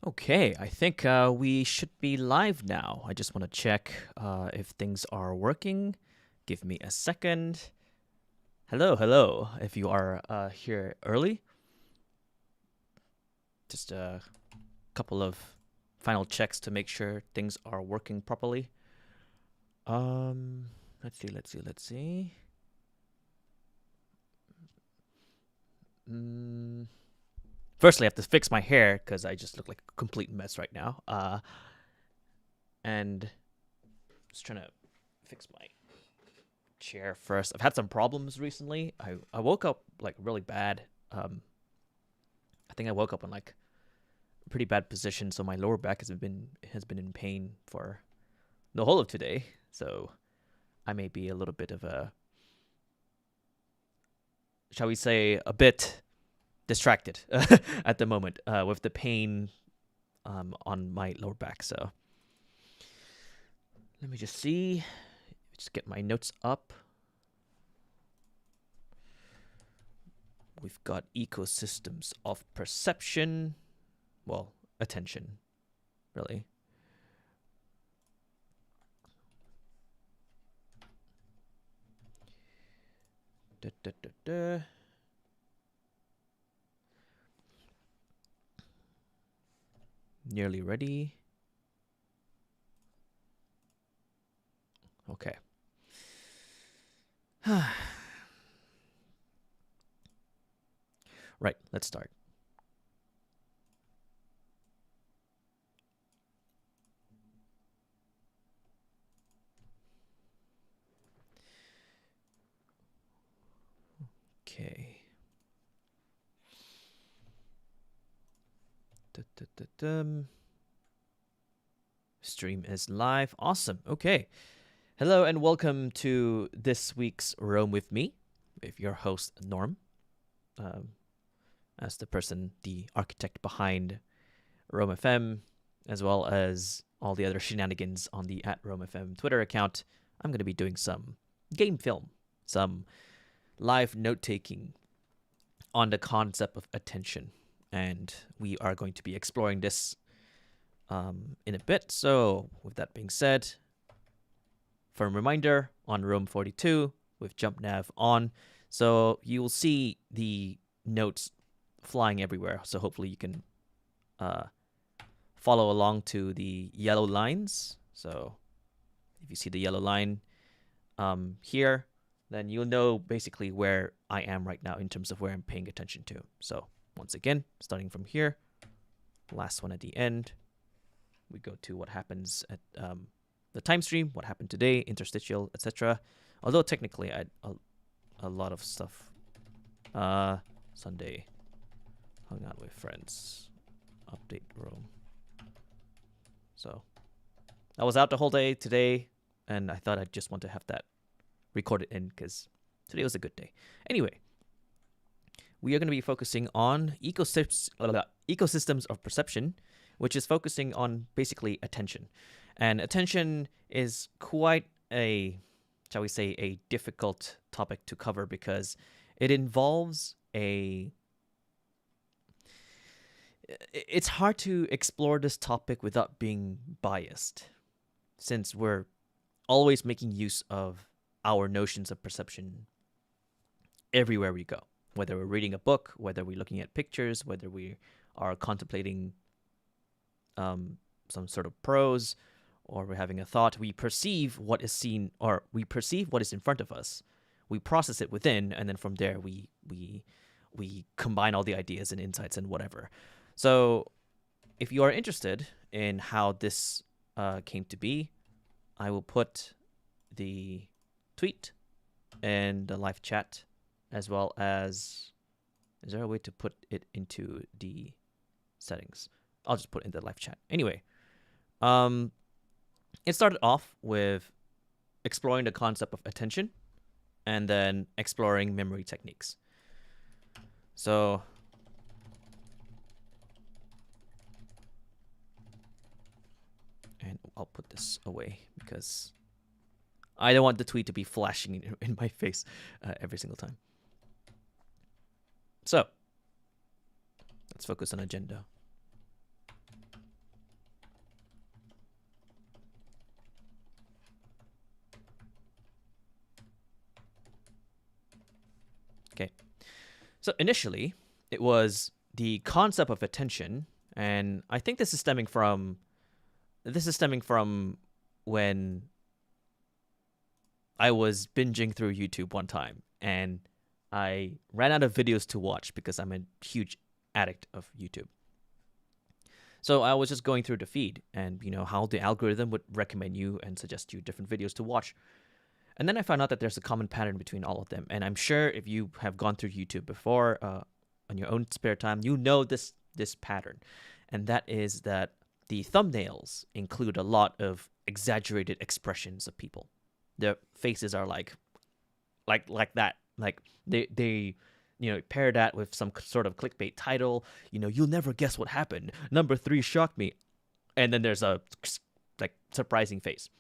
Okay, I think we should be live now. I just want to check if things are working. Give me a second. Hello, hello. If you are here early, just a couple of final checks to make sure things are working properly. Let's see. Mm. Firstly, I have to fix my hair because I just look like a complete mess right now. And just trying to fix my chair first. I've had some problems recently. I woke up like really bad. I think I woke up in like a pretty bad position, so my lower back has been in pain for the whole of today. So I may be a little bit of a, shall we say, a bit distracted at the moment with the pain on my lower back. So let me just see. Just get my notes up. We've got ecosystems of perception. Well, attention, really. Da, da, da, da. Nearly ready. Okay. Right, let's start. Okay. Stream is live. Awesome. Okay. Hello and welcome to this week's Roam with me, with your host Norm, as the architect behind Roam FM, as well as all the other shenanigans on the @RoamFM Twitter account. I'm going to be doing some game film, some live note taking on the concept of attention, and we are going to be exploring this in a bit. So, with that being said, firm reminder on Roam 42 with jump nav on, so you will see the notes flying everywhere. So hopefully you can follow along to the yellow lines. So if you see the yellow line here, then you'll know basically where I am right now in terms of where I'm paying attention to. So once again, starting from here, last one at the end, we go to what happens at the time stream, what happened today, interstitial, etc. Although technically I a lot of stuff. Sunday, hung out with friends, update room. So I was out the whole day today, and I thought I'd just want to have that recorded in because today was a good day. Anyway, we are going to be focusing on ecosystems of perception, which is focusing on basically attention. And attention is quite a, shall we say, a difficult topic to cover because it involves it's hard to explore this topic without being biased, since we're always making use of our notions of perception everywhere we go. Whether we're reading a book, whether we're looking at pictures, whether we are contemplating some sort of prose, or we're having a thought, we perceive what is seen, or we perceive what is in front of us. We process it within, and then from there we combine all the ideas and insights and whatever. So if you are interested in how this came to be, I will put the tweet and the live chat, as well as, is there a way to put it into the settings? I'll just put it in the live chat. Anyway, it started off with exploring the concept of attention and then exploring memory techniques. So and I'll put this away because I don't want the tweet to be flashing in my face every single time. So let's focus on agenda. Okay. So initially, it was the concept of attention, and I think this is stemming from when I was binging through YouTube one time, and I ran out of videos to watch because I'm a huge addict of YouTube. So I was just going through the feed and how the algorithm would recommend you and suggest you different videos to watch. And then I found out that there's a common pattern between all of them. And I'm sure if you have gone through YouTube before on your own spare time, you know this pattern. And that is that the thumbnails include a lot of exaggerated expressions of people. Their faces are like that. Like they pair that with some sort of clickbait title. You'll never guess what happened. Number 3 shocked me. And then there's a like surprising face.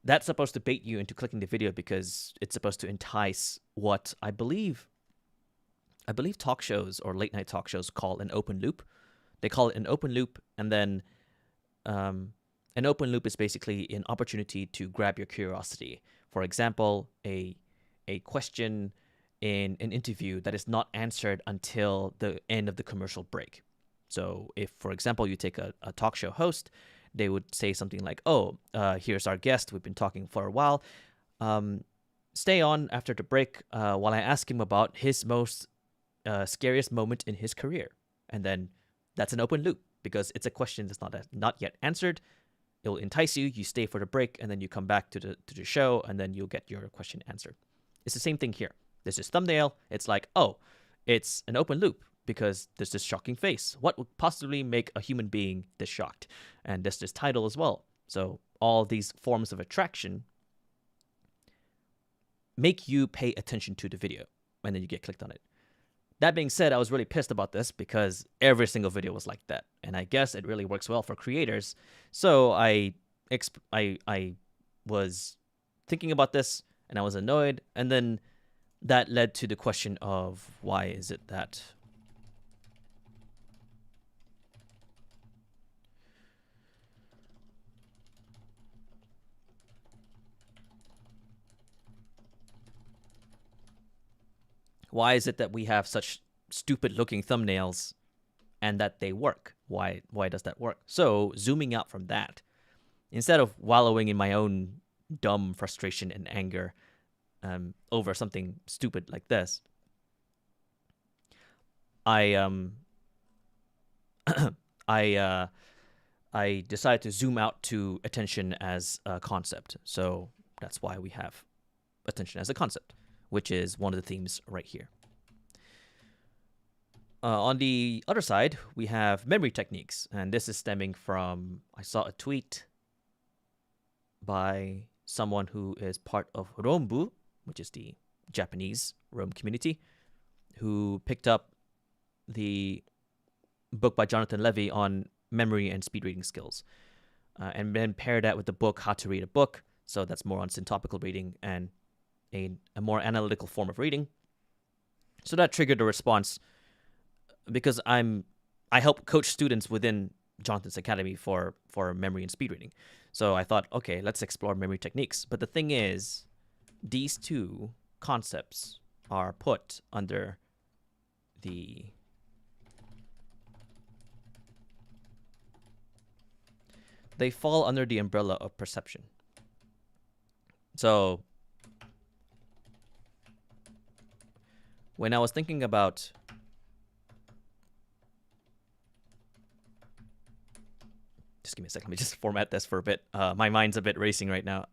That's supposed to bait you into clicking the video because it's supposed to entice what I believe talk shows or late night talk shows call an open loop. They call it an open loop, and then an open loop is basically an opportunity to grab your curiosity. For example, a question in an interview that is not answered until the end of the commercial break. So if, for example, you take a talk show host, they would say something like, here's our guest. We've been talking for a while. Stay on after the break while I ask him about his most scariest moment in his career. And then that's an open loop because it's a question that's not yet answered. It'll entice you. You stay for the break, and then you come back to the show, and then you'll get your question answered. It's the same thing here. There's this thumbnail. It's like, it's an open loop because there's this shocking face. What would possibly make a human being this shocked? And there's this title as well. So all these forms of attraction make you pay attention to the video, and then you get clicked on it. That being said, I was really pissed about this because every single video was like that. And I guess it really works well for creators. So I was thinking about this, and I was annoyed. And then that led to the question of why is it that we have such stupid looking thumbnails and that they work? Why does that work? So zooming out from that, instead of wallowing in my own dumb frustration and anger over something stupid like this, I I decided to zoom out to attention as a concept. So that's why we have attention as a concept, which is one of the themes right here. On the other side, we have memory techniques, and this is stemming from, I saw a tweet by someone who is part of Rombu, which is the Japanese Rome community, who picked up the book by Jonathan Levy on memory and speed reading skills, and then paired that with the book How to Read a Book. So that's more on syntopical reading and a more analytical form of reading. So that triggered a response because I help coach students within Jonathan's Academy for memory and speed reading. So I thought, okay, let's explore memory techniques. But the thing is, these two concepts are put under they fall under the umbrella of perception. So when I was thinking about just give me a second. Let me just format this for a bit. My mind's a bit racing right now.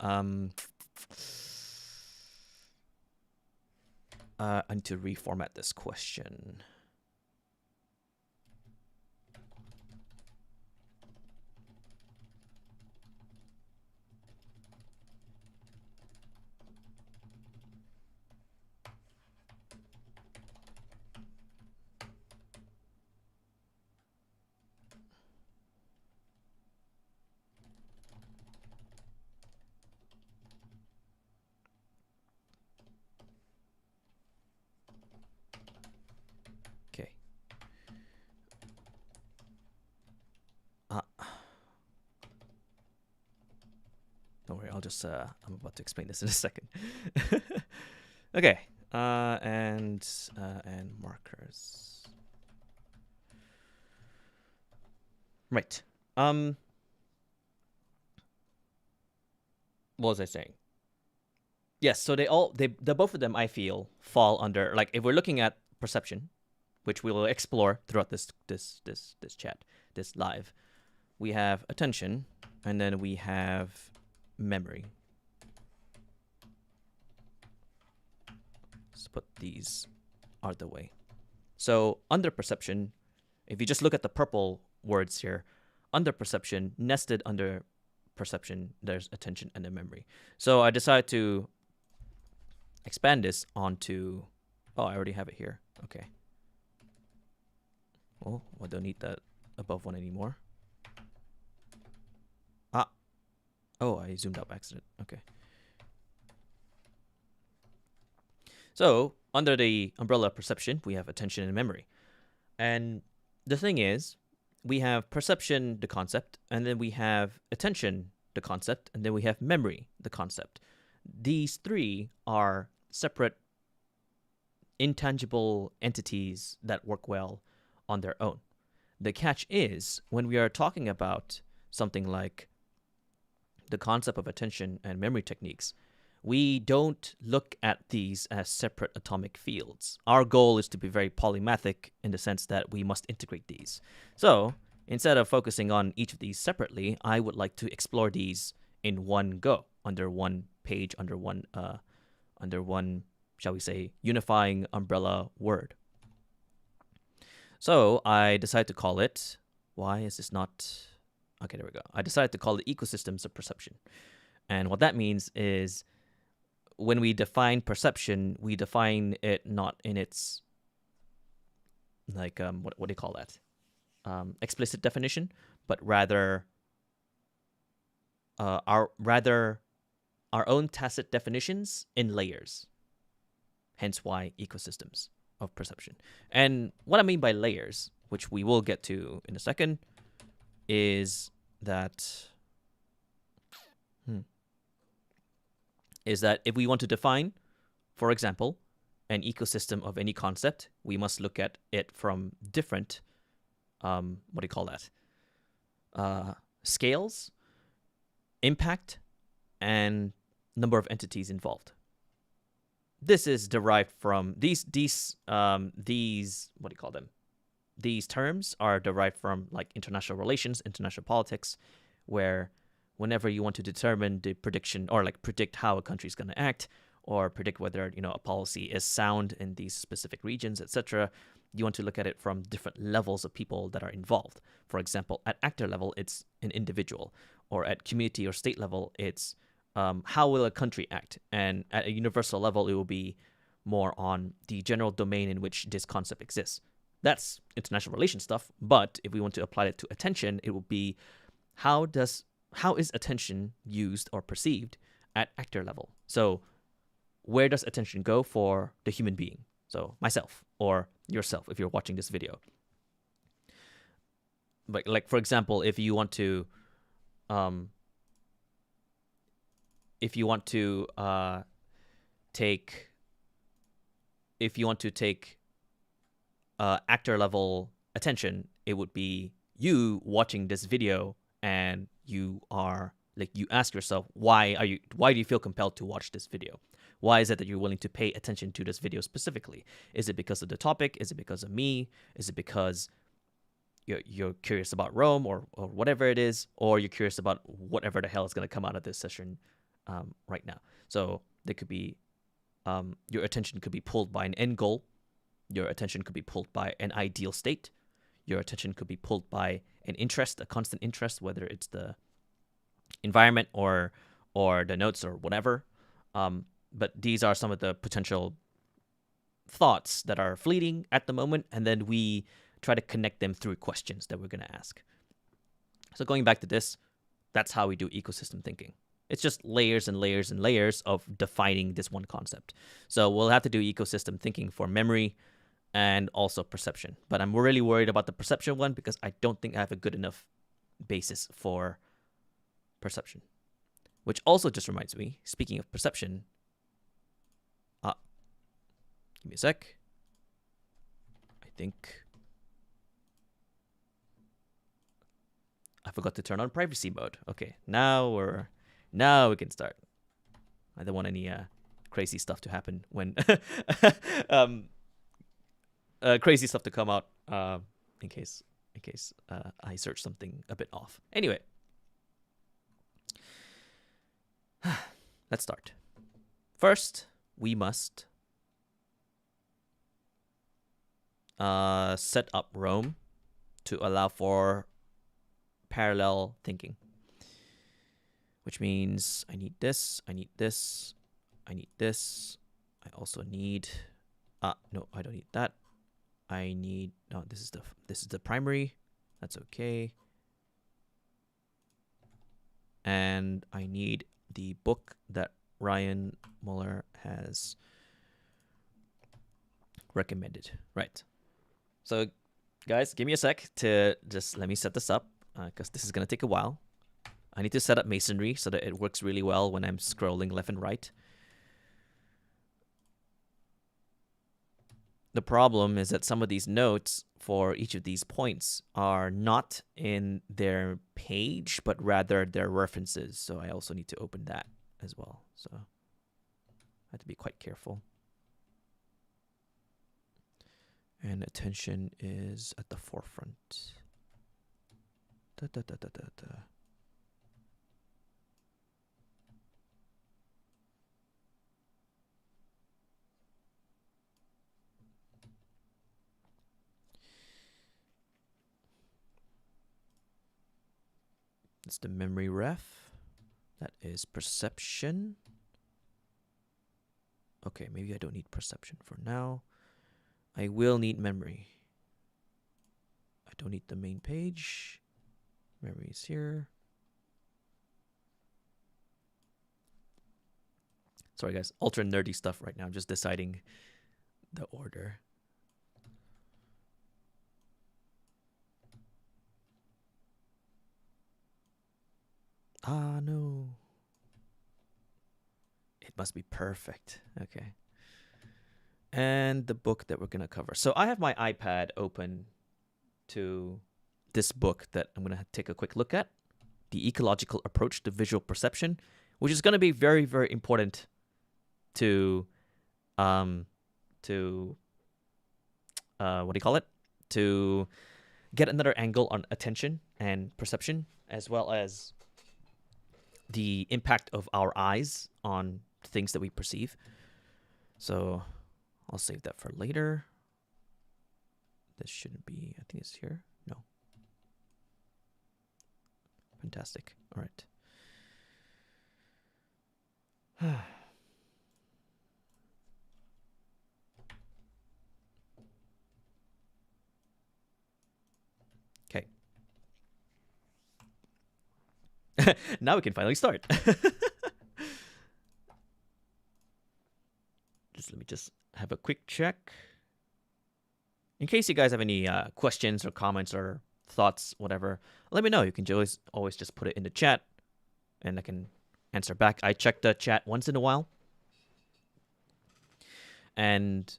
I need to reformat this question. Okay. Don't worry, I'll just I'm about to explain this in a second. Okay. And markers. Right. What was I saying? Yes. So the both of them I feel fall under, like, if we're looking at perception, which we will explore throughout this chat, this live. We have attention, and then we have memory. Let's put these out of the way. So under perception, if you just look at the purple words here, under perception, nested under perception, there's attention and then memory. So I decided to expand this onto, oh, I already have it here. Okay. Well, I don't need that above one anymore. Oh, I zoomed out by accident. Okay. So under the umbrella of perception, we have attention and memory. And the thing is, we have perception, the concept, and then we have attention, the concept, and then we have memory, the concept. These three are separate, intangible entities that work well on their own. The catch is, when we are talking about something like the concept of attention and memory techniques, we don't look at these as separate atomic fields. Our goal is to be very polymathic in the sense that we must integrate these. So instead of focusing on each of these separately, I would like to explore these in one go, under one page, under one, shall we say, unifying umbrella word. So I decided to call it, why is this not, okay, there we go. I decided to call it ecosystems of perception. And what that means is, when we define perception, we define it not in its, like, what do you call that? Explicit definition, but rather our own tacit definitions in layers. Hence why ecosystems of perception. And what I mean by layers, which we will get to in a second, is that if we want to define, for example, an ecosystem of any concept, we must look at it from different, scales, impact, and number of entities involved. This is derived from these These terms are derived from, like, international relations, international politics, where whenever you want to determine the prediction, or like predict how a country is going to act, or predict whether, a policy is sound in these specific regions, etc., you want to look at it from different levels of people that are involved. For example, at actor level, it's an individual, or at community or state level, it's how will a country act, and at a universal level, it will be more on the general domain in which this concept exists. That's international relations stuff, but if we want to apply it to attention, it will be how is attention used or perceived at actor level? So where does attention go for the human being? So myself or yourself, if you're watching this video. But, like, for example, if you want to take actor level attention, it would be you watching this video, and you are, like, you ask yourself, why do you feel compelled to watch this video? Why is it that you're willing to pay attention to this video specifically? Is it because of the topic? Is it because of me? Is it because you're curious about Rome, or whatever it is, or you're curious about whatever the hell is going to come out of this session right now? So there could be your attention could be pulled by an end goal. Your attention could be pulled by an ideal state. Your attention could be pulled by an interest, a constant interest, whether it's the environment or the notes or whatever. But these are some of the potential thoughts that are fleeting at the moment, and then we try to connect them through questions that we're going to ask. So going back to this, that's how we do ecosystem thinking. It's just layers and layers and layers of defining this one concept. So we'll have to do ecosystem thinking for memory and also perception. But I'm really worried about the perception one because I don't think I have a good enough basis for perception. Which also just reminds me, speaking of perception, Give me a sec. I think I forgot to turn on privacy mode. Okay, now we can start. I don't want any crazy stuff to happen when crazy stuff to come out in case I search something a bit off. Anyway, let's start. First, we must set up Rome to allow for parallel thinking, which means I need this, I need this, I need this. I also need no, I don't need that. I need no, this is the primary. That's okay. And I need the book that Ryan Muller has recommended. Right. So guys, give me a sec to just let me set this up, because this is going to take a while. I need to set up masonry so that it works really well when I'm scrolling left and right. The problem is that some of these notes for each of these points are not in their page, but rather their references. So I also need to open that as well. So I have to be quite careful. And attention is at the forefront. It's the memory ref. That is perception. Okay, maybe I don't need perception for now. I will need memory. I don't need the main page. Memory is here. Sorry guys, ultra nerdy stuff right now. I'm just deciding the order. Ah, no. It must be perfect. Okay. And the book that we're going to cover. So I have my iPad open to this book that I'm going to take a quick look at. The Ecological Approach to Visual Perception, which is going to be very, very important to what do you call it? To get another angle on attention and perception, as well as the impact of our eyes on things that we perceive. So I'll save that for later. This shouldn't be, I think it's here. No. Fantastic. All right. Okay. Now we can finally start. Let me just have a quick check. In case you guys have any questions or comments or thoughts, whatever, let me know. You can always just put it in the chat, and I can answer back. I check the chat once in a while, and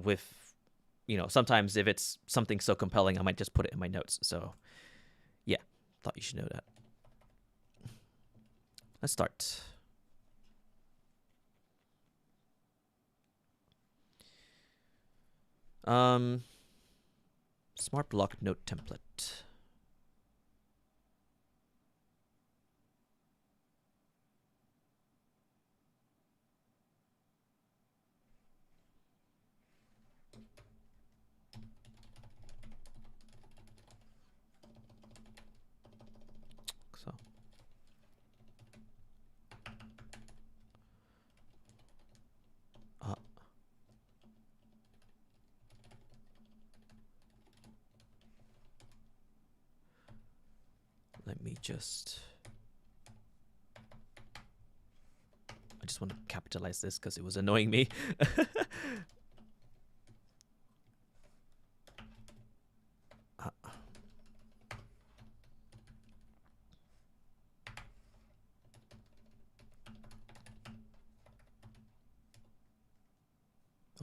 with, you know, sometimes if it's something so compelling, I might just put it in my notes. So yeah, thought you should know that. Let's start. Smart block note template. So let me just, I just want to capitalize this because it was annoying me.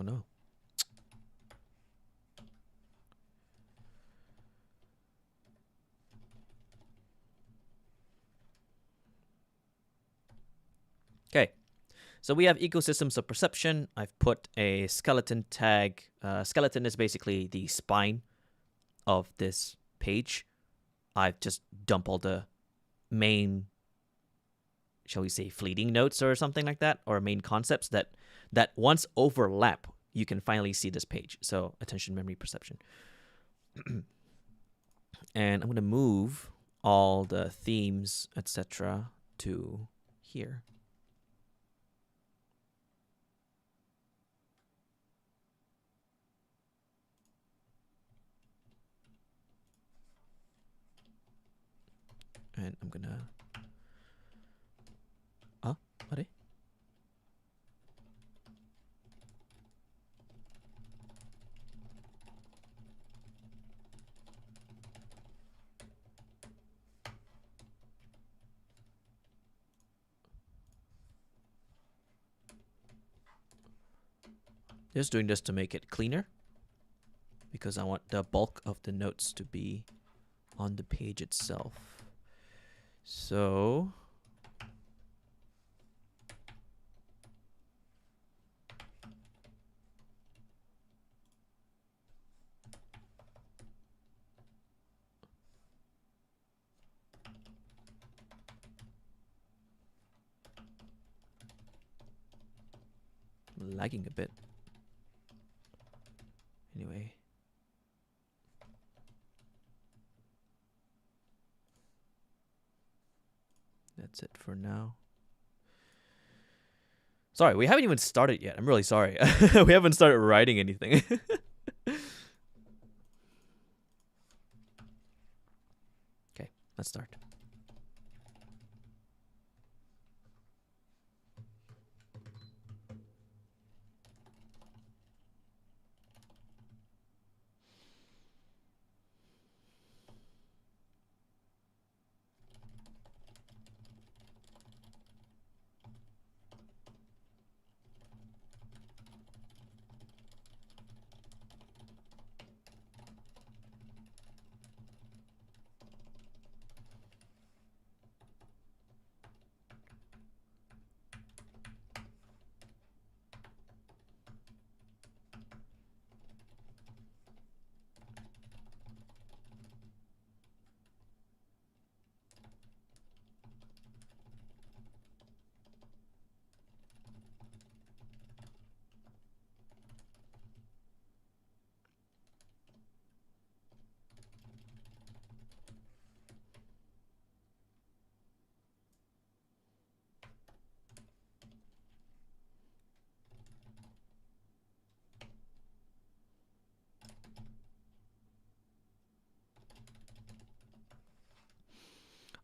Oh no. Okay. So we have ecosystems of perception. I've put a skeleton tag. Skeleton is basically the spine of this page. I've just dumped all the main, shall we say, fleeting notes or something like that, or main concepts that once overlap, you can finally see this page. So attention, memory, perception. And I'm going to move all the themes, etc., to here. And I'm going to... what? Just doing this to make it cleaner, because I want the bulk of the notes to be on the page itself. So lagging a bit. Anyway. That's it for now. Sorry, we haven't even started yet. I'm really sorry. We haven't started writing anything. Okay, let's start.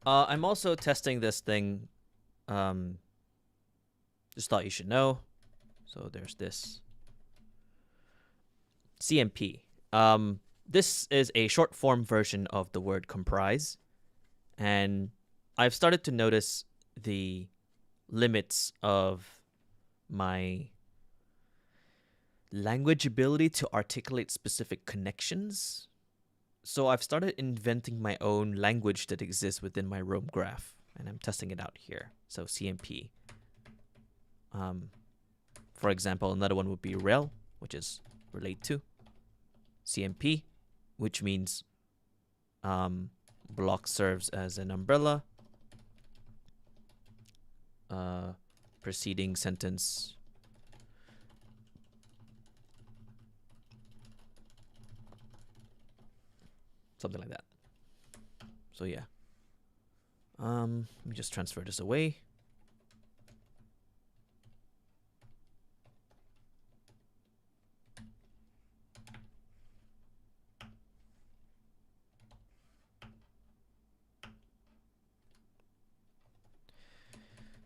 I'm also testing this thing. Just thought you should know. So there's this CMP. This is a short form version of the word comprise, and I've started to notice the limits of my language ability to articulate specific connections. So I've started inventing my own language that exists within my Rome graph, and I'm testing it out here. So CMP. For example, another one would be rel, which is relate to. CMP, which means block serves as an umbrella. Preceding sentence. Something like that. So yeah. Let me just transfer this away.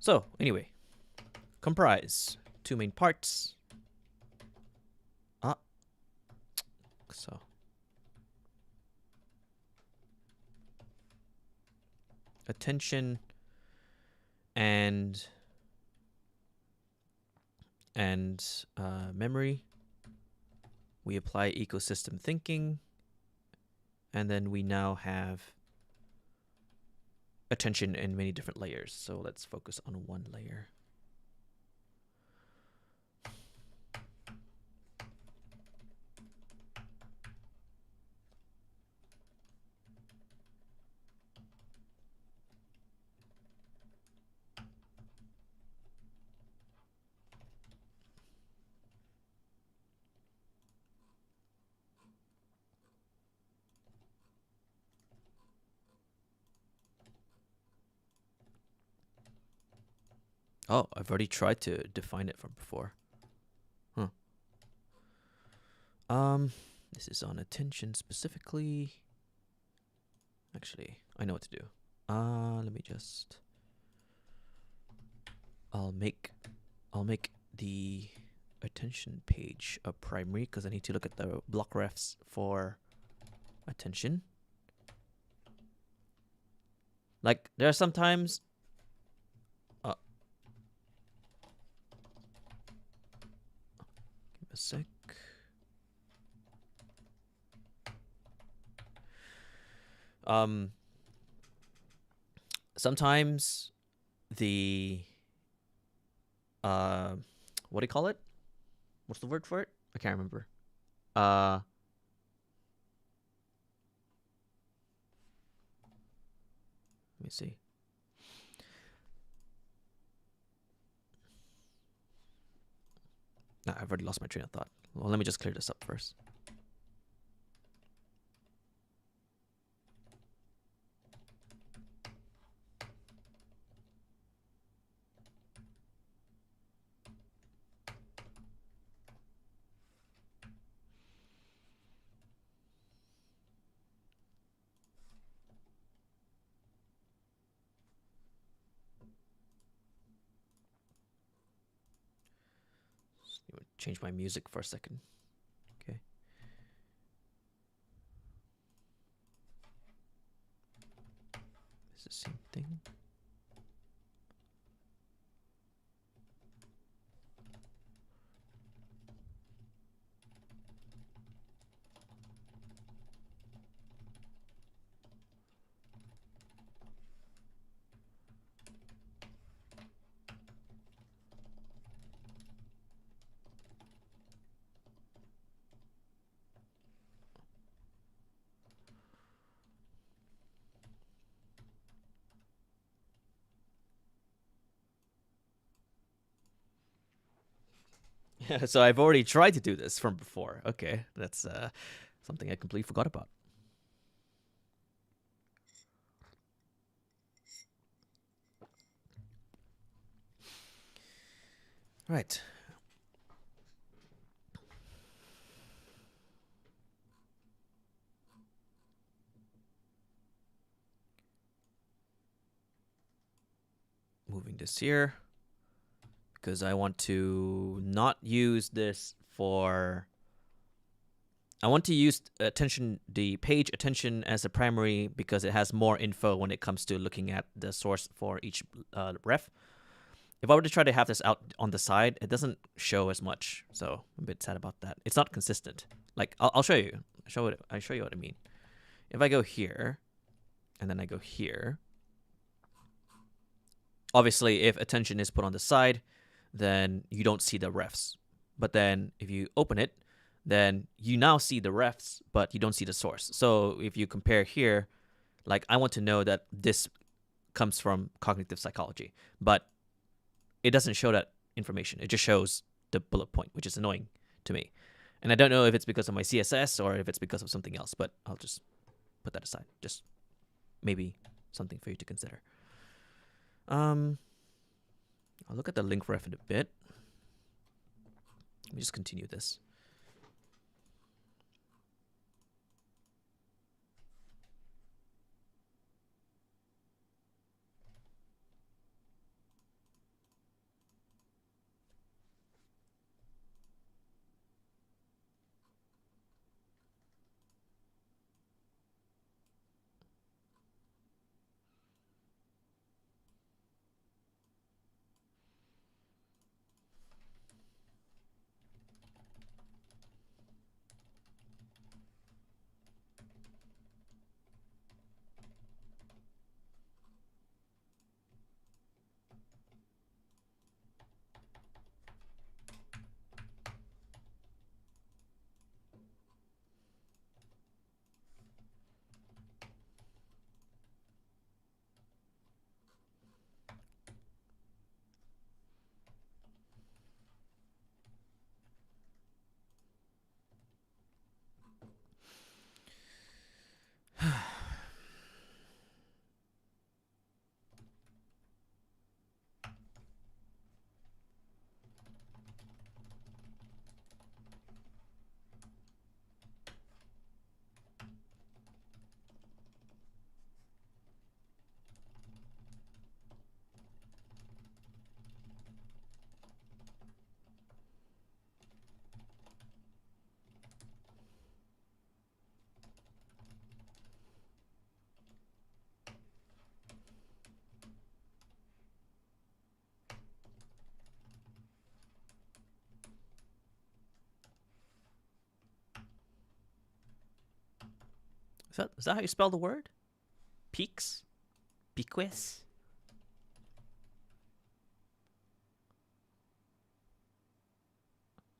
So anyway, comprise, two main parts. So attention and memory. We apply ecosystem thinking, and then we now have attention in many different layers. So let's focus on one layer. Oh, I've already tried to define it from before. Huh. This is on attention specifically. Actually, I know what to do. Let me just. I'll make the attention page a primary because I need to look at the block refs for attention. Like there are sometimes. Give me a sec. Sometimes the what do you call it? What's the word for it? I can't remember. Let me see. Nah, I've already lost my train of thought. Well, let me just clear this up first. Change my music for a second. Okay. It's the same thing. So I've already tried to do this from before. Okay, that's something I completely forgot about. Right. Moving this here because I want to not use this for. I want to use attention, the page attention as a primary because it has more info when it comes to looking at the source for each ref. If I were to try to have this out on the side, it doesn't show as much. So I'm a bit sad about that. It's not consistent. Like I'll show you. I show you what I mean. If I go here, and then I go here. Obviously, if attention is put on the side, then you don't see the refs. But then if you open it, then you now see the refs, but you don't see the source. So if you compare here, like I want to know that this comes from cognitive psychology, but it doesn't show that information. It just shows the bullet point, which is annoying to me. And I don't know if it's because of my CSS or if it's because of something else, but I'll just put that aside. Just maybe something for you to consider. I'll look at the link ref in a bit. Let me just continue this. Is that how you spell the word? Peaks? Piques?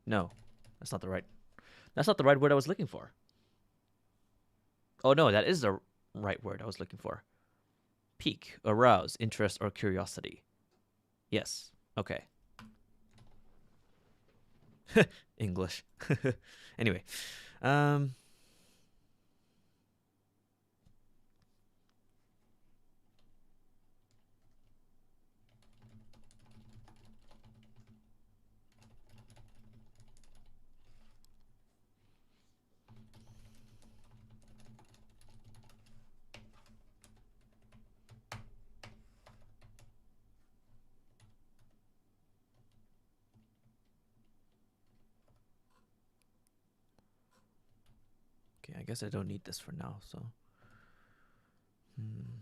No, that's not the right. That's not the right word I was looking for. Oh no, that is the right word I was looking for. Pique, arouse, interest, or curiosity. Yes. Okay. English. Anyway, um, okay, I guess I don't need this for now. So, hmm.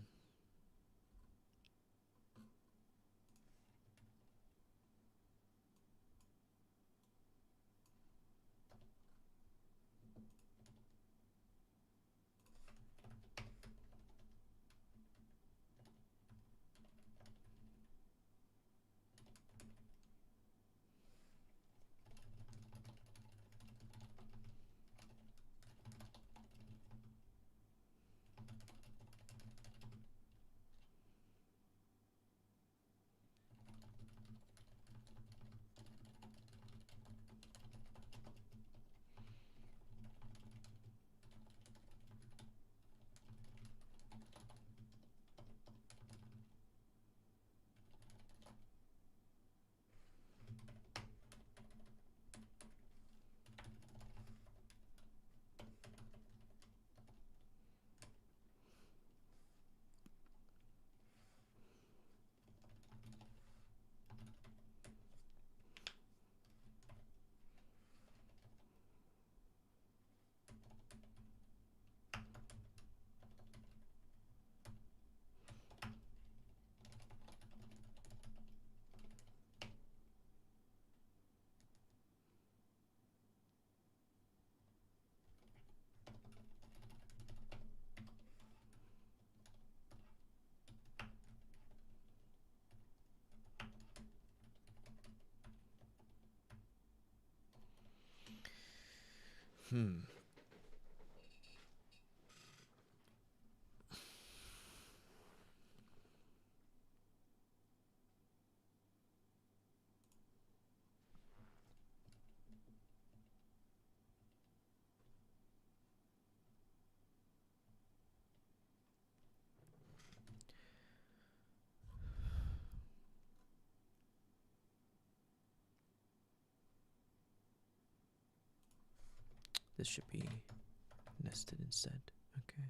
Hmm. This should be nested instead. Okay.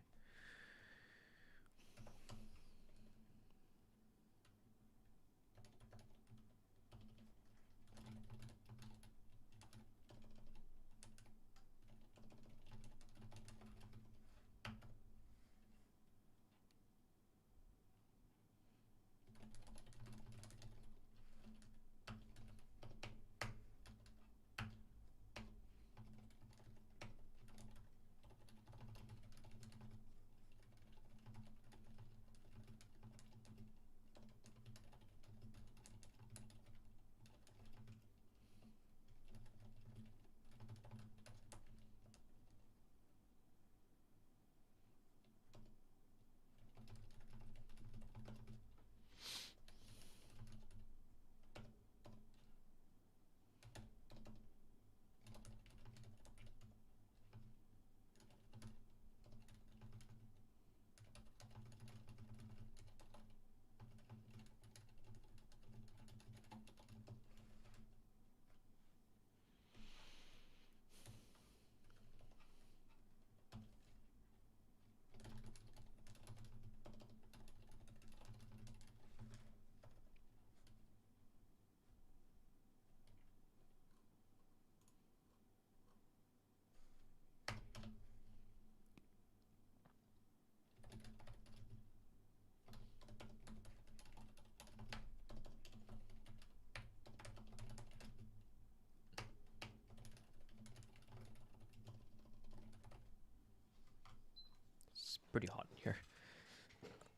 Pretty hot in here.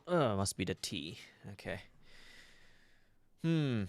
Oh, must be the tea. Okay. Hmm.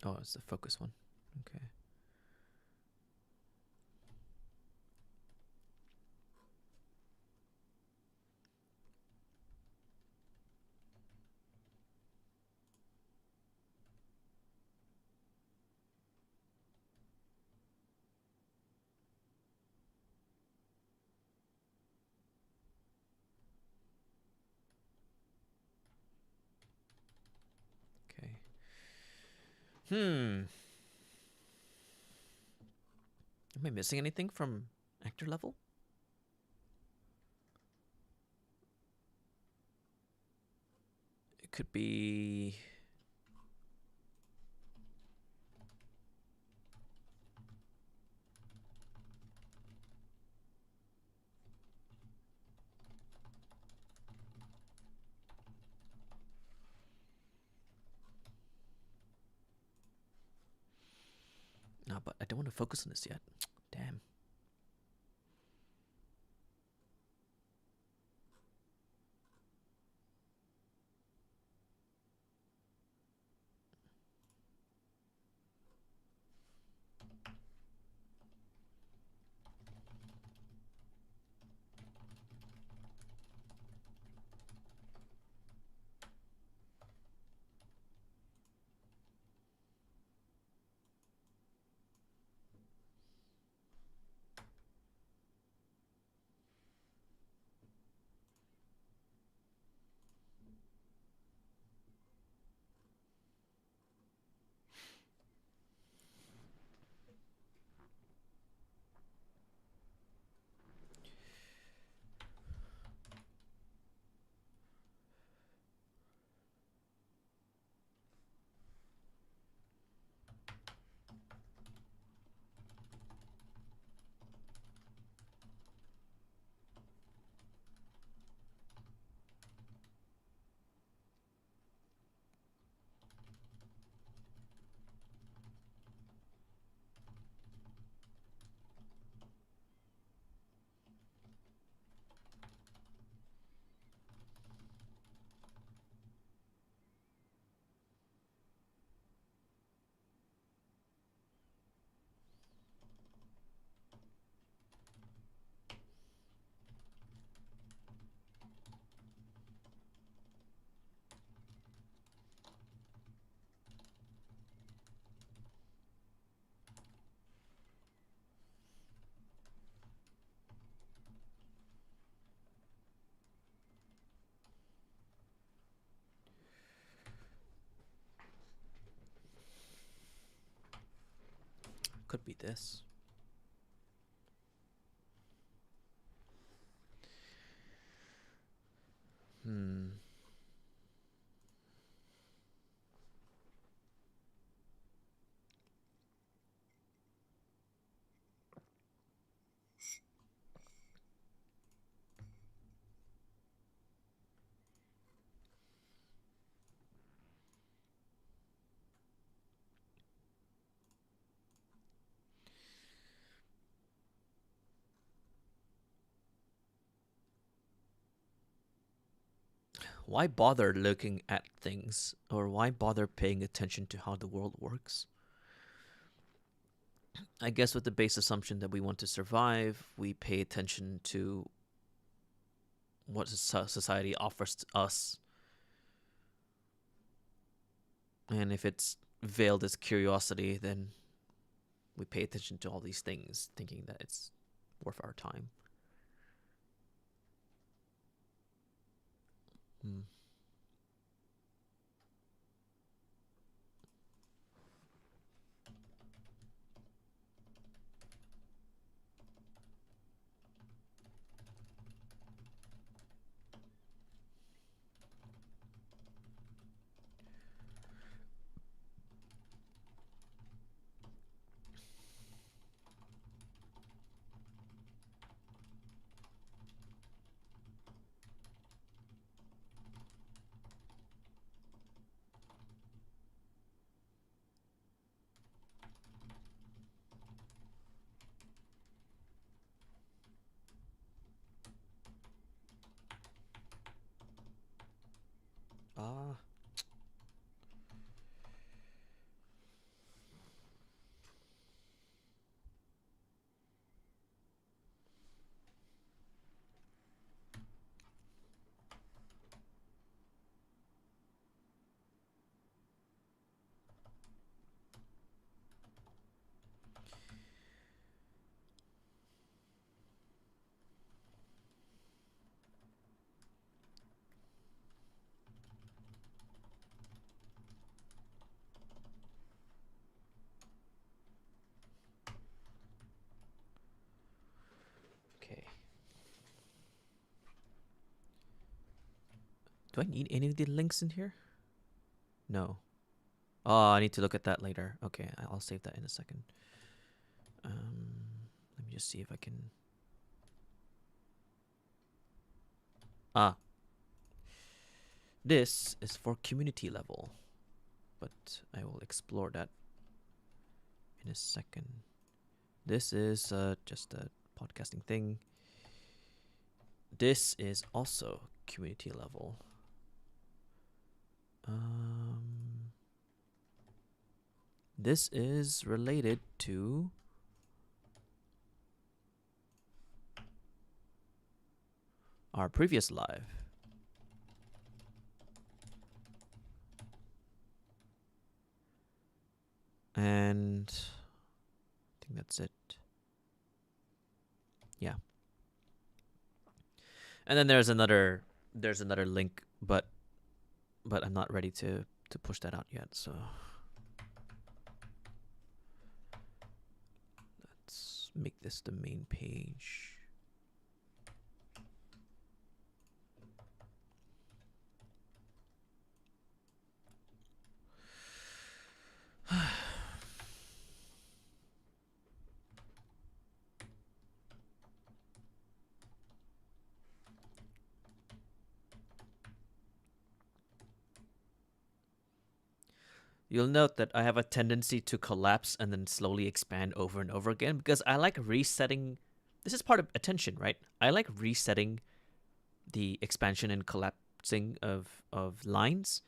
Oh, it's the focus one. Okay. Okay. Hmm. Am I missing anything from actor level? It could be. No, but I don't want to focus on this yet. Damn. Could be this. Hmm. Why bother looking at things, or why bother paying attention to how the world works? I guess with the base assumption that we want to survive, we pay attention to what society offers to us. And if it's veiled as curiosity, then we pay attention to all these things, thinking that it's worth our time. Hmm. Ah. Okay. Do I need any of the links in here? No. Oh, I need to look at that later. Okay, I'll save that in a second. Let me just see if I can. Ah, this is for community level, but I will explore that in a second. This is just a podcasting thing. This is also community level. This is related to our previous live. And I think that's it. Yeah. And then there's another link, but I'm not ready to push that out yet. So let's make this the main page. You'll note that I have a tendency to collapse and then slowly expand over and over again because I like resetting. This is part of attention, right? I like resetting the expansion and collapsing of lines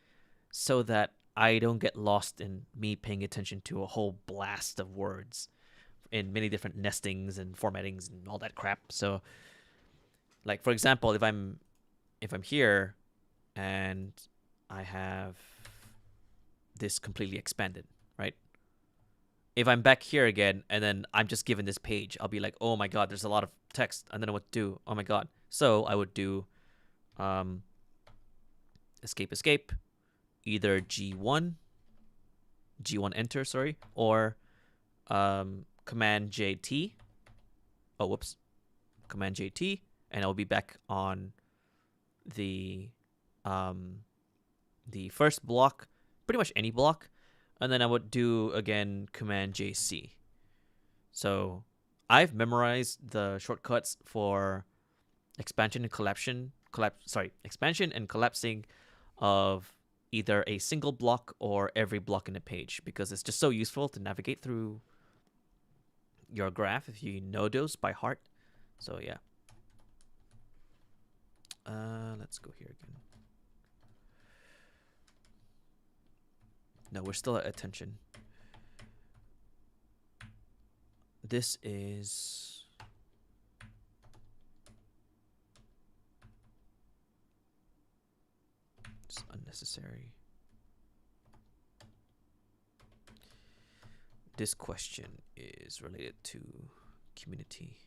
so that I don't get lost in me paying attention to a whole blast of words in many different nestings and formattings and all that crap. So, like for example, if I'm here and I have this completely expanded, right? If I'm back here again and then I'm just given this page, I'll be like, oh my god, there's a lot of text. I don't know what to do. Oh my god. So I would do escape, either G1 enter, sorry, or Command JT. Oh, whoops. Command JT, and I'll be back on the first block, pretty much any block, and then I would do again Command JC. So I've memorized the shortcuts for expansion and expansion and collapsing of either a single block or every block in a page because it's just so useful to navigate through your graph if you know those by heart. So yeah. Let's go here again. No, we're still at attention. This is it's unnecessary. This question is related to community.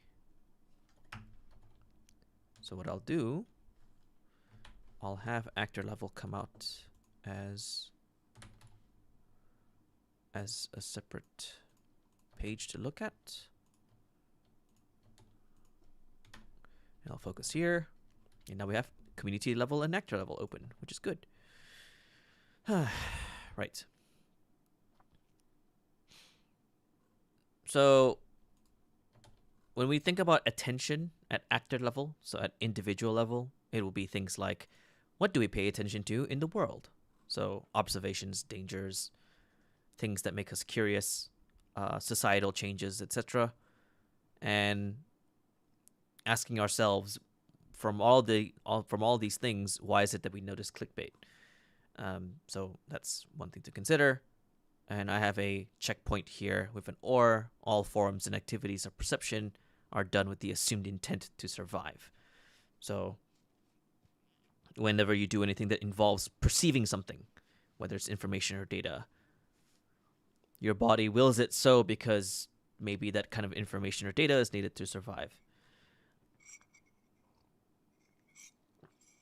So what I'll do, I'll have actor level come out as a separate page to look at. And I'll focus here. And now we have community level and actor level open, which is good. Right. So when we think about attention at actor level, so at individual level, it will be things like, what do we pay attention to in the world? So observations, dangers, things that make us curious, societal changes, etc. And asking ourselves from all these things, why is it that we notice clickbait? So that's one thing to consider. And I have a checkpoint here with an or. All forms and activities of perception are done with the assumed intent to survive. So whenever you do anything that involves perceiving something, whether it's information or data, your body wills it so because maybe that kind of information or data is needed to survive.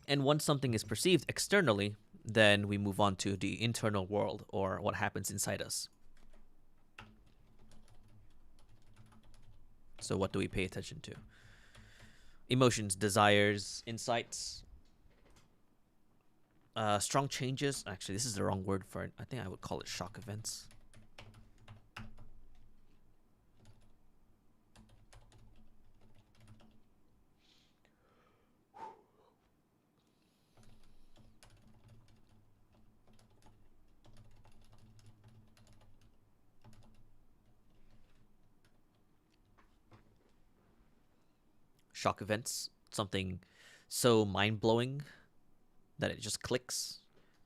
And once something is perceived externally, then we move on to the internal world, or what happens inside us. So what do we pay attention to? Emotions, desires, insights, strong changes. Actually, this is the wrong word for it. I think I would call it shock events. Shock events, something so mind blowing that it just clicks,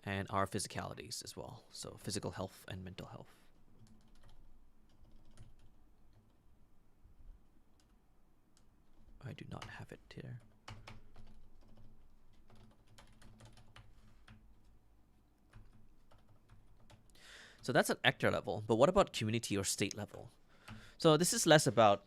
and our physicalities as well. So physical health and mental health. I do not have it here. So that's at actor level, but what about community or state level? So this is less about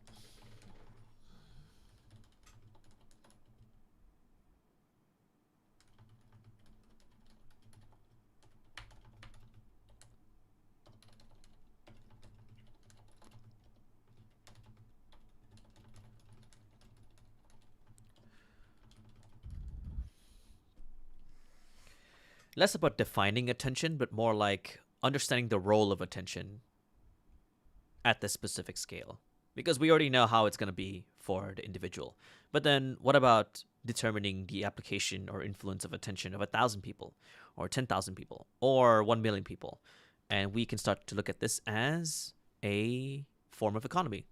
defining attention, but more like understanding the role of attention at this specific scale. Because we already know how it's going to be for the individual. But then what about determining the application or influence of attention of 1,000 people, or 10,000 people, or 1 million people? And we can start to look at this as a form of economy.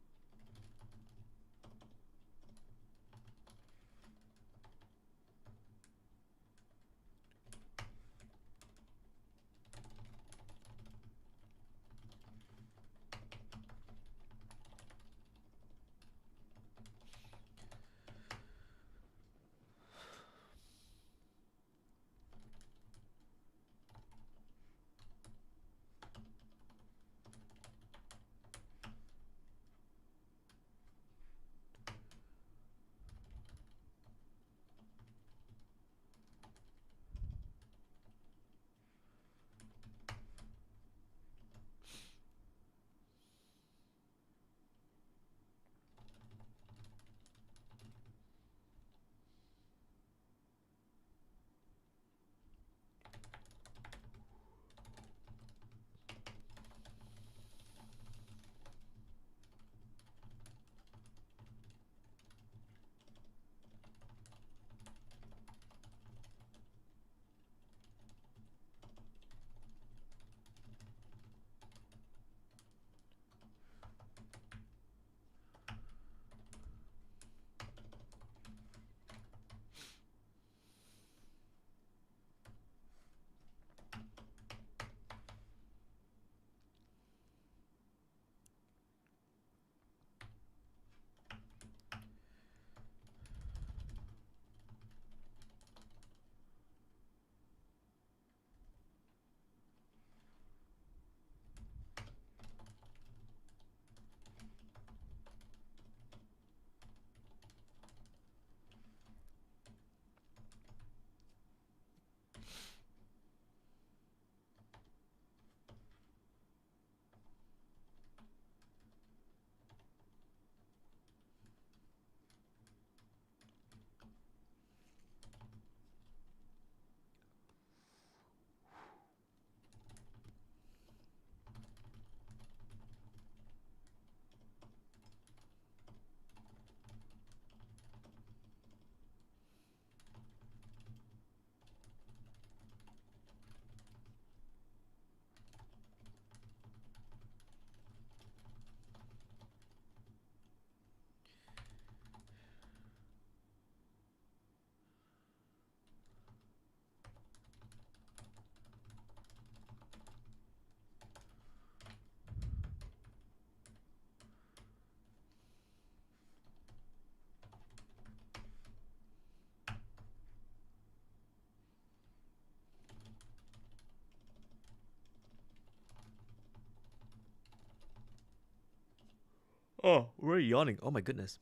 Oh, we're yawning. Oh my goodness.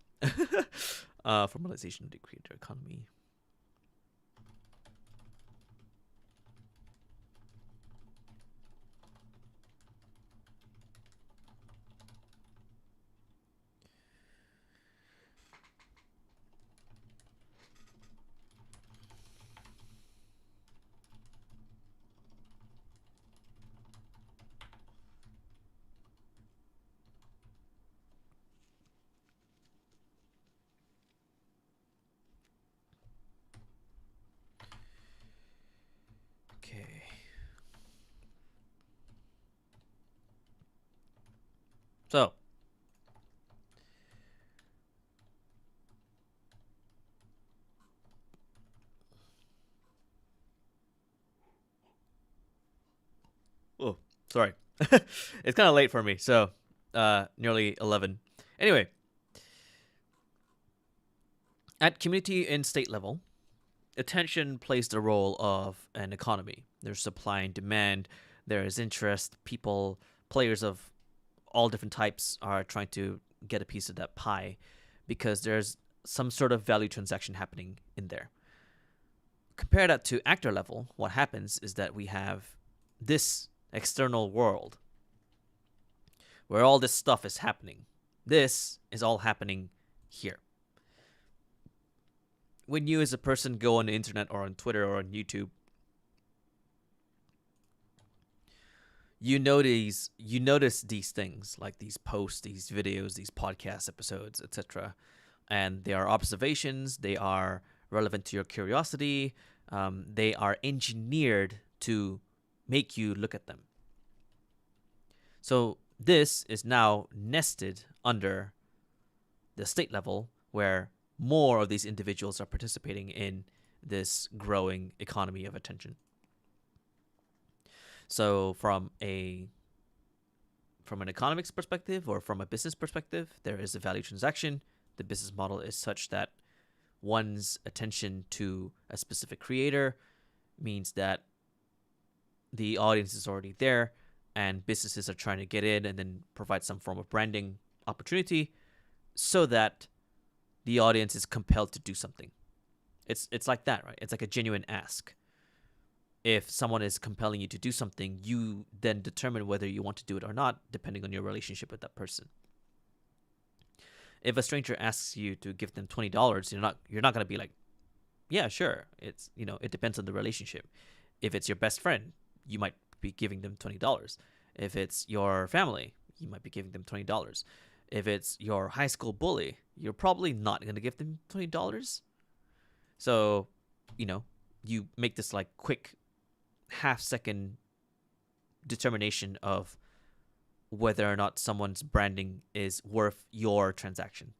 Formalization of the creator economy. Okay. So, oh, sorry. It's kind of late for me. So, nearly 11. Anyway, at community and state level, attention plays the role of an economy. There's supply and demand, there is interest, people, players of all different types are trying to get a piece of that pie because there's some sort of value transaction happening in there. Compare that to actor level, what happens is that we have this external world where all this stuff is happening. This is all happening here. When you as a person go on the internet or on Twitter or on YouTube, you notice these things like these posts, these videos, these podcast episodes, etc. And they are observations, they are relevant to your curiosity, they are engineered to make you look at them. So this is now nested under the state level where more of these individuals are participating in this growing economy of attention. So from an economics perspective or from a business perspective, there is a value transaction. The business model is such that one's attention to a specific creator means that the audience is already there and businesses are trying to get in and then provide some form of branding opportunity so that the audience is compelled to do something. It's like that, right? It's like a genuine ask. If someone is compelling you to do something, you then determine whether you want to do it or not, depending on your relationship with that person. If a stranger asks you to give them $20, you're not gonna be like, yeah, sure. It depends on the relationship. If it's your best friend, you might be giving them $20. If it's your family, you might be giving them $20. If it's your high school bully, you're probably not gonna give them $20. So, you make this like quick half-second determination of whether or not someone's branding is worth your transaction.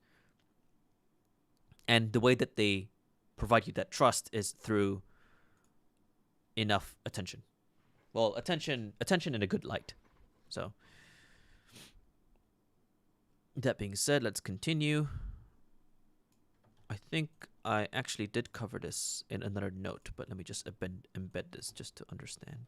And the way that they provide you that trust is through enough attention. Well, attention in a good light. So, that being said, let's continue. I think I actually did cover this in another note, but let me just embed this just to understand.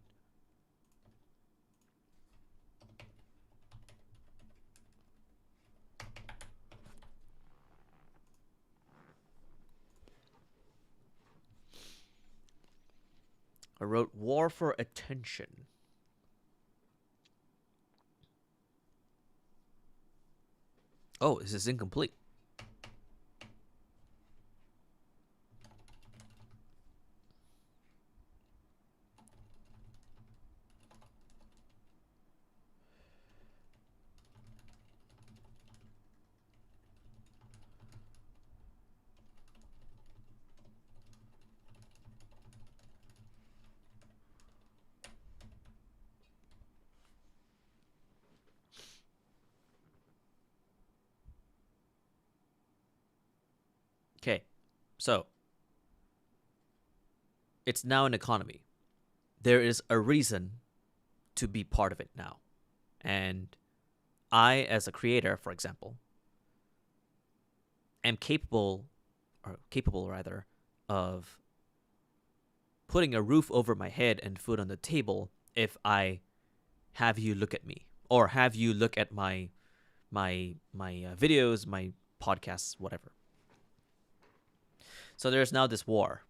I wrote war for attention. Oh, this is incomplete. Okay, so it's now an economy. There is a reason to be part of it now. And I, as a creator, for example, am capable rather, of putting a roof over my head and food on the table if I have you look at me or have you look at my my videos, my podcasts, whatever. So there's now this war.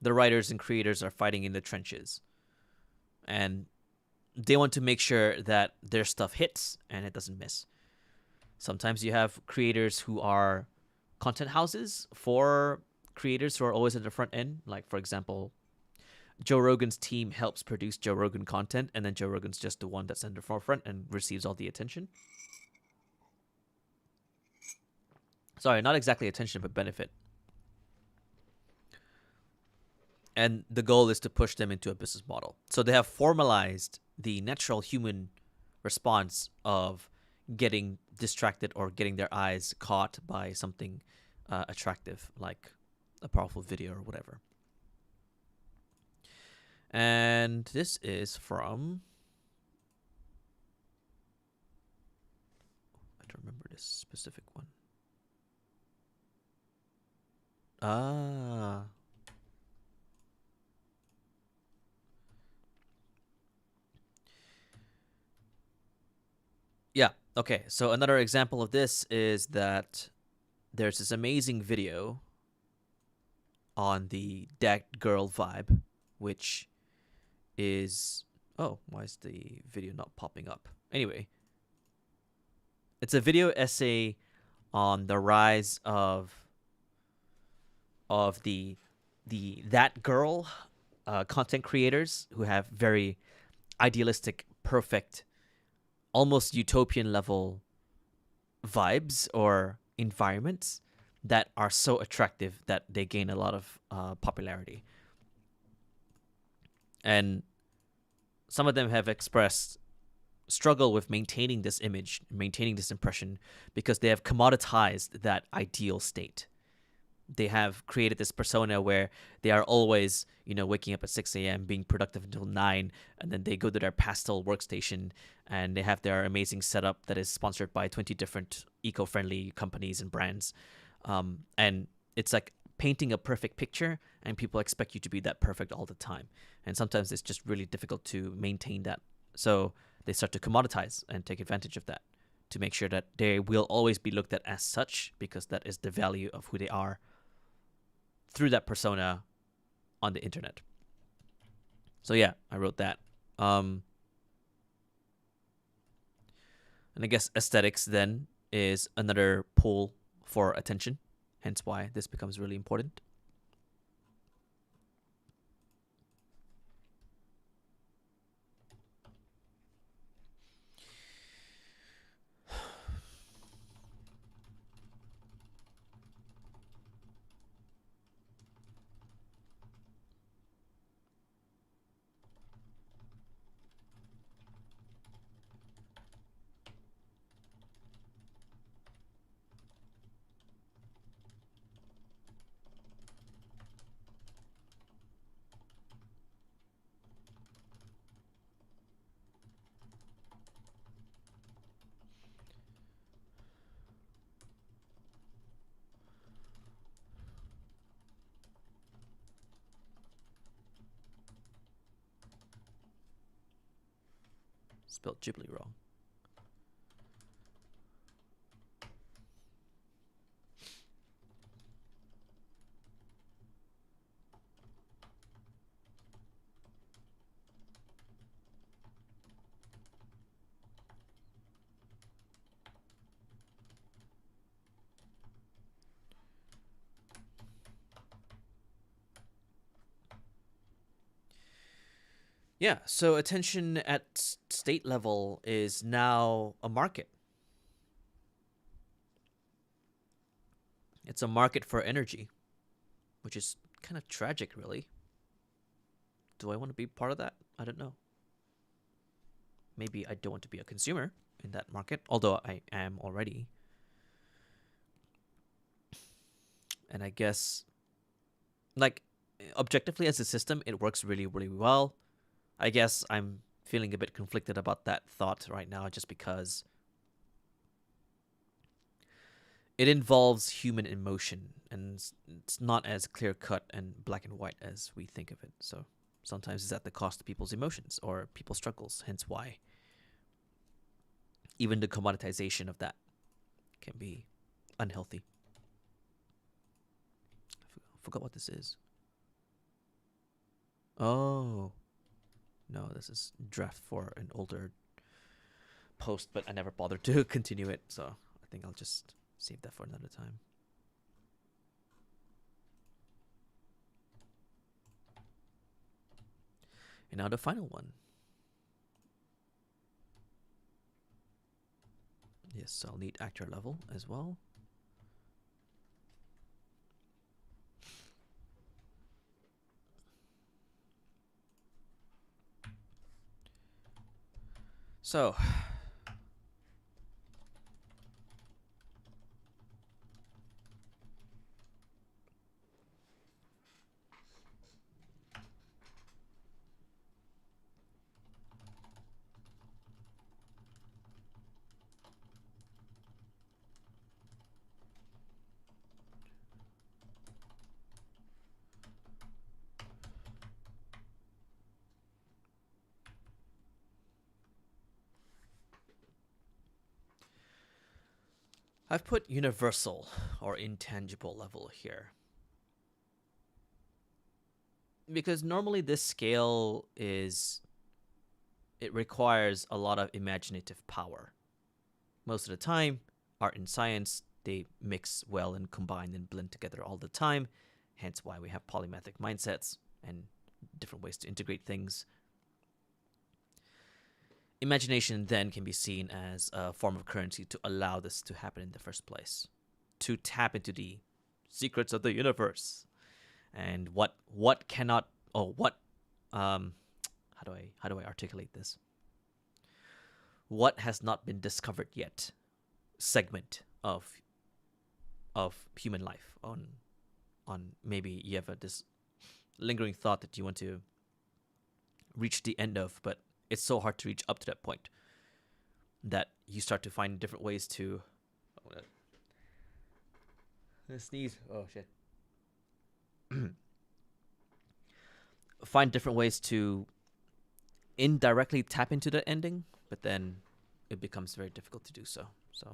The writers and creators are fighting in the trenches, and they want to make sure that their stuff hits and it doesn't miss. Sometimes you have creators who are content houses for creators who are always at the front end. Like, for example, Joe Rogan's team helps produce Joe Rogan content, and then Joe Rogan's just the one that's in the forefront and receives all the attention. Sorry, not exactly attention, but benefit. And the goal is to push them into a business model. So they have formalized the natural human response of getting distracted or getting their eyes caught by something attractive, like a powerful video or whatever. And this is from, I don't remember this specific one. Ah. Yeah. Okay. So another example of this is that there's this amazing video on the That Girl vibe, which is, oh, why is the video not popping up? Anyway, it's a video essay on the rise of the That Girl content creators who have very idealistic, perfect, almost utopian level vibes or environments that are so attractive that they gain a lot of popularity. And some of them have expressed struggle with maintaining this image, maintaining this impression, because they have commoditized that ideal state. They have created this persona where they are always, waking up at 6 a.m., being productive until 9, and then they go to their pastel workstation and they have their amazing setup that is sponsored by 20 different eco-friendly companies and brands. And it's like painting a perfect picture, and people expect you to be that perfect all the time. And sometimes it's just really difficult to maintain that. So they start to commoditize and take advantage of that to make sure that they will always be looked at as such, because that is the value of who they are through that persona on the internet. So yeah, I wrote that. And I guess aesthetics then is another pull for attention, hence why this becomes really important. Spelled Ghibli wrong. Yeah, so attention at state level is now a market. It's a market for energy, which is kind of tragic, really. Do I want to be part of that? I don't know. Maybe I don't want to be a consumer in that market, although I am already. And I guess, like, objectively as a system, it works really, really well. I guess I'm feeling a bit conflicted about that thought right now, just because it involves human emotion, and it's not as clear cut and black and white as we think of it. So sometimes it's at the cost of people's emotions or people's struggles, hence why Even the commoditization of that can be unhealthy. I forgot what this is. Oh, no, this is draft for an older post, but I never bothered to continue it, so I think I'll just save that for another time. And now the final one. Yes, I'll need actor level as well. So, I've put universal or intangible level here. Because normally this scale it requires a lot of imaginative power. Most of the time, art and science, they mix well and combine and blend together all the time, hence why we have polymathic mindsets and different ways to integrate things. Imagination then can be seen as a form of currency to allow this to happen in the first place, to tap into the secrets of the universe and what cannot what how do I articulate this? What has not been discovered yet segment of human life on maybe you have this lingering thought that you want to reach the end of, but it's so hard to reach up to that point that you start to find different ways to sneeze. Oh shit. Find different ways to indirectly tap into the ending, but then it becomes very difficult to do so. So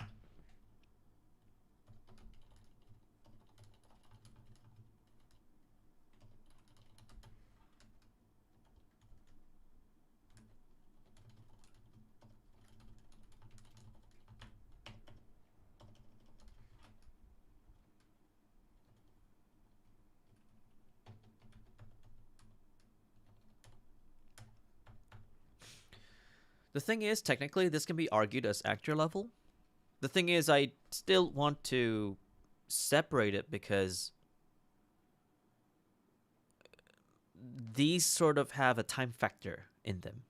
the thing is, technically, this can be argued as actor level. The thing is, I still want to separate it because these sort of have a time factor in them.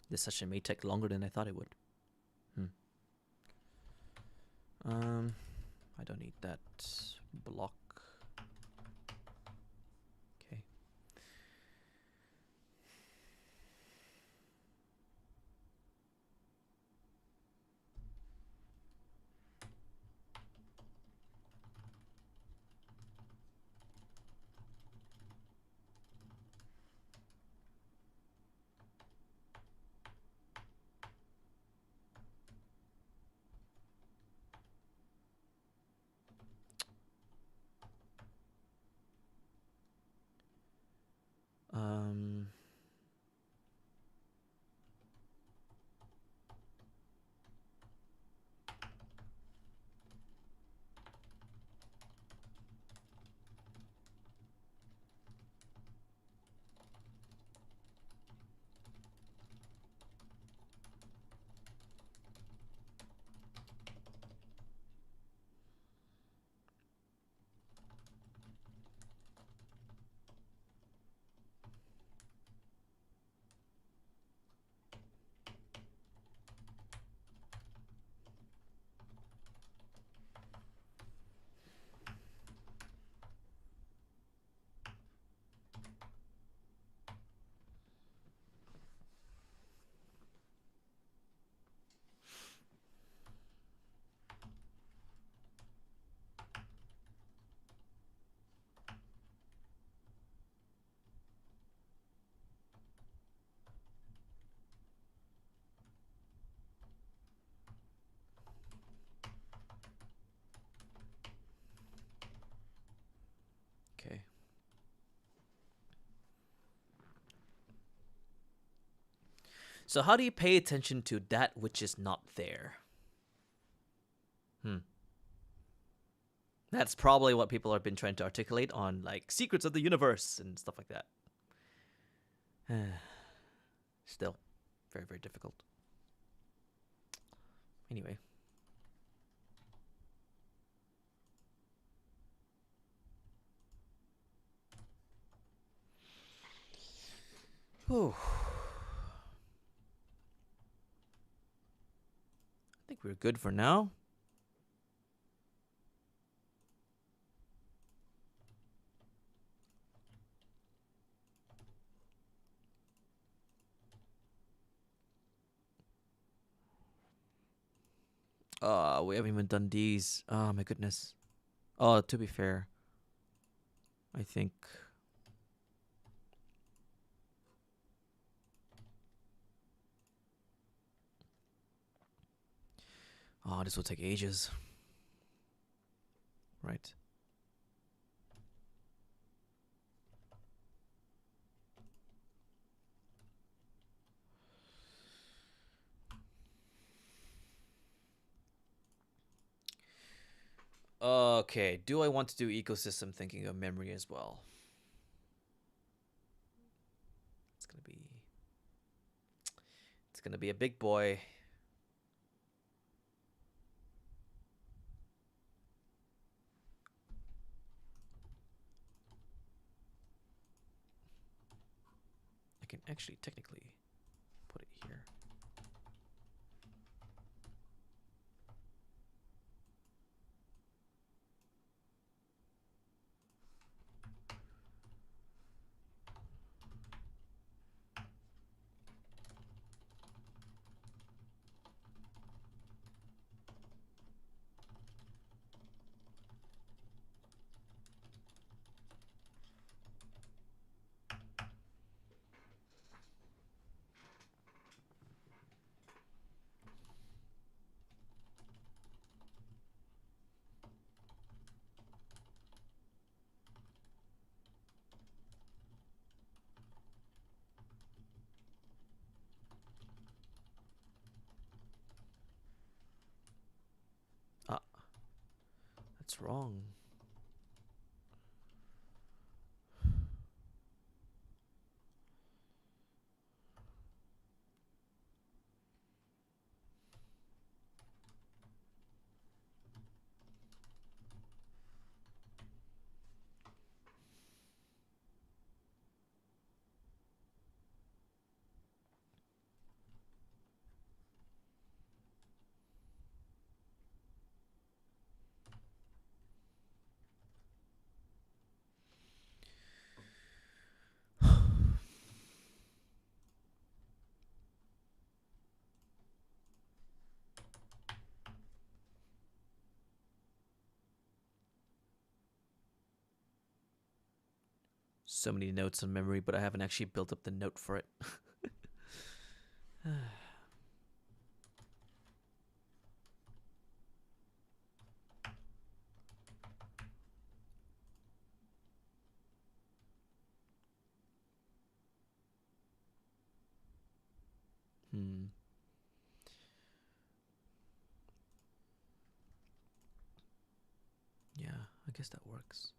This session may take longer than I thought it would. I don't need that block. Okay. Um, okay. So how do you pay attention to that which is not there? That's probably what people have been trying to articulate on like secrets of the universe and stuff like that. Still, very, very difficult. Anyway. Whew. I think we're good for now. We haven't even done these. Oh my goodness. Oh, to be fair, I think. Oh, this will take ages. Right. Okay, do I want to do ecosystem thinking of memory as well? It's gonna be a big boy. I can actually technically put it here. Ah, that's wrong. so many notes in memory, but I haven't actually built up the note for it. Yeah, I guess that works.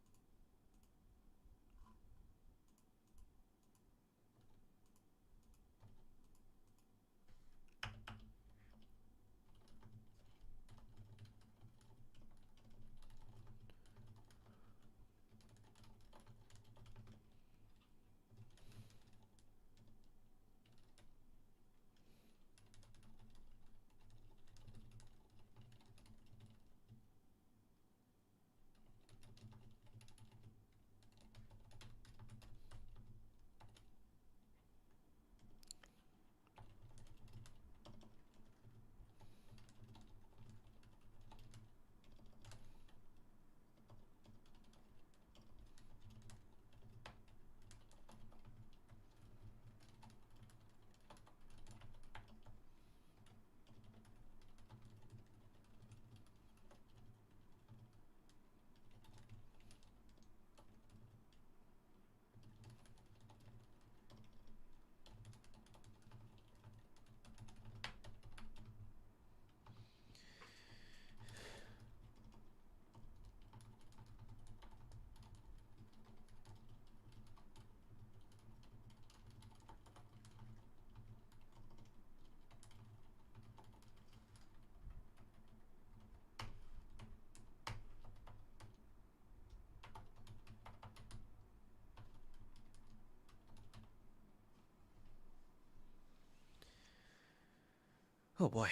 Oh boy.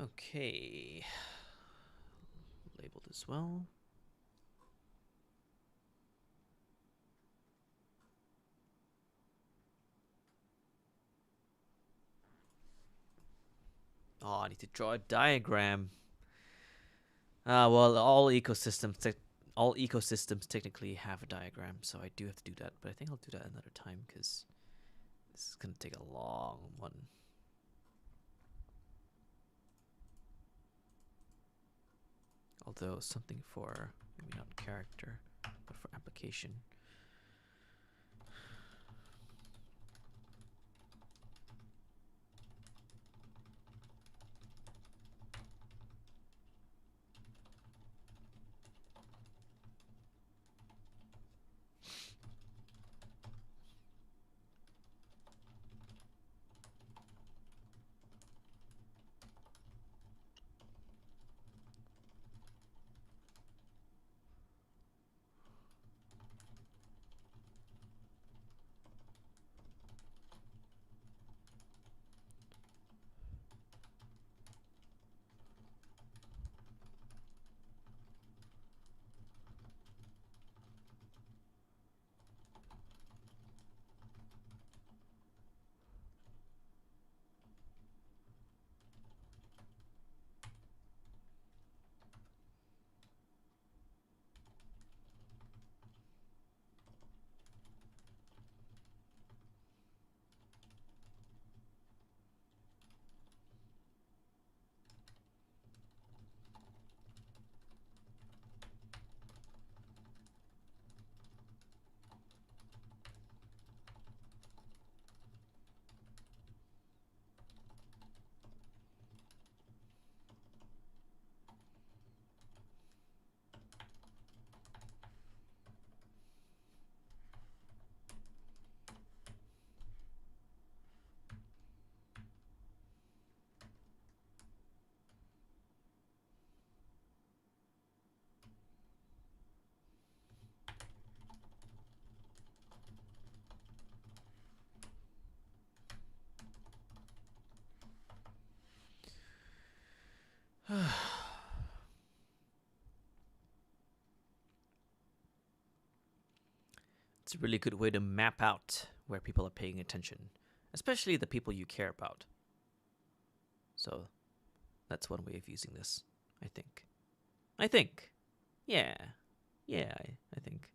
Okay. Labeled as well. Oh, I need to draw a diagram. Well, all ecosystems technically have a diagram, so I do have to do that. But I think I'll do that another time because this is gonna take a long one. Although something for maybe not character, but for application. It's a really good way to map out where people are paying attention, especially the people you care about. So that's one way of using this, I think. Yeah. Yeah, I think.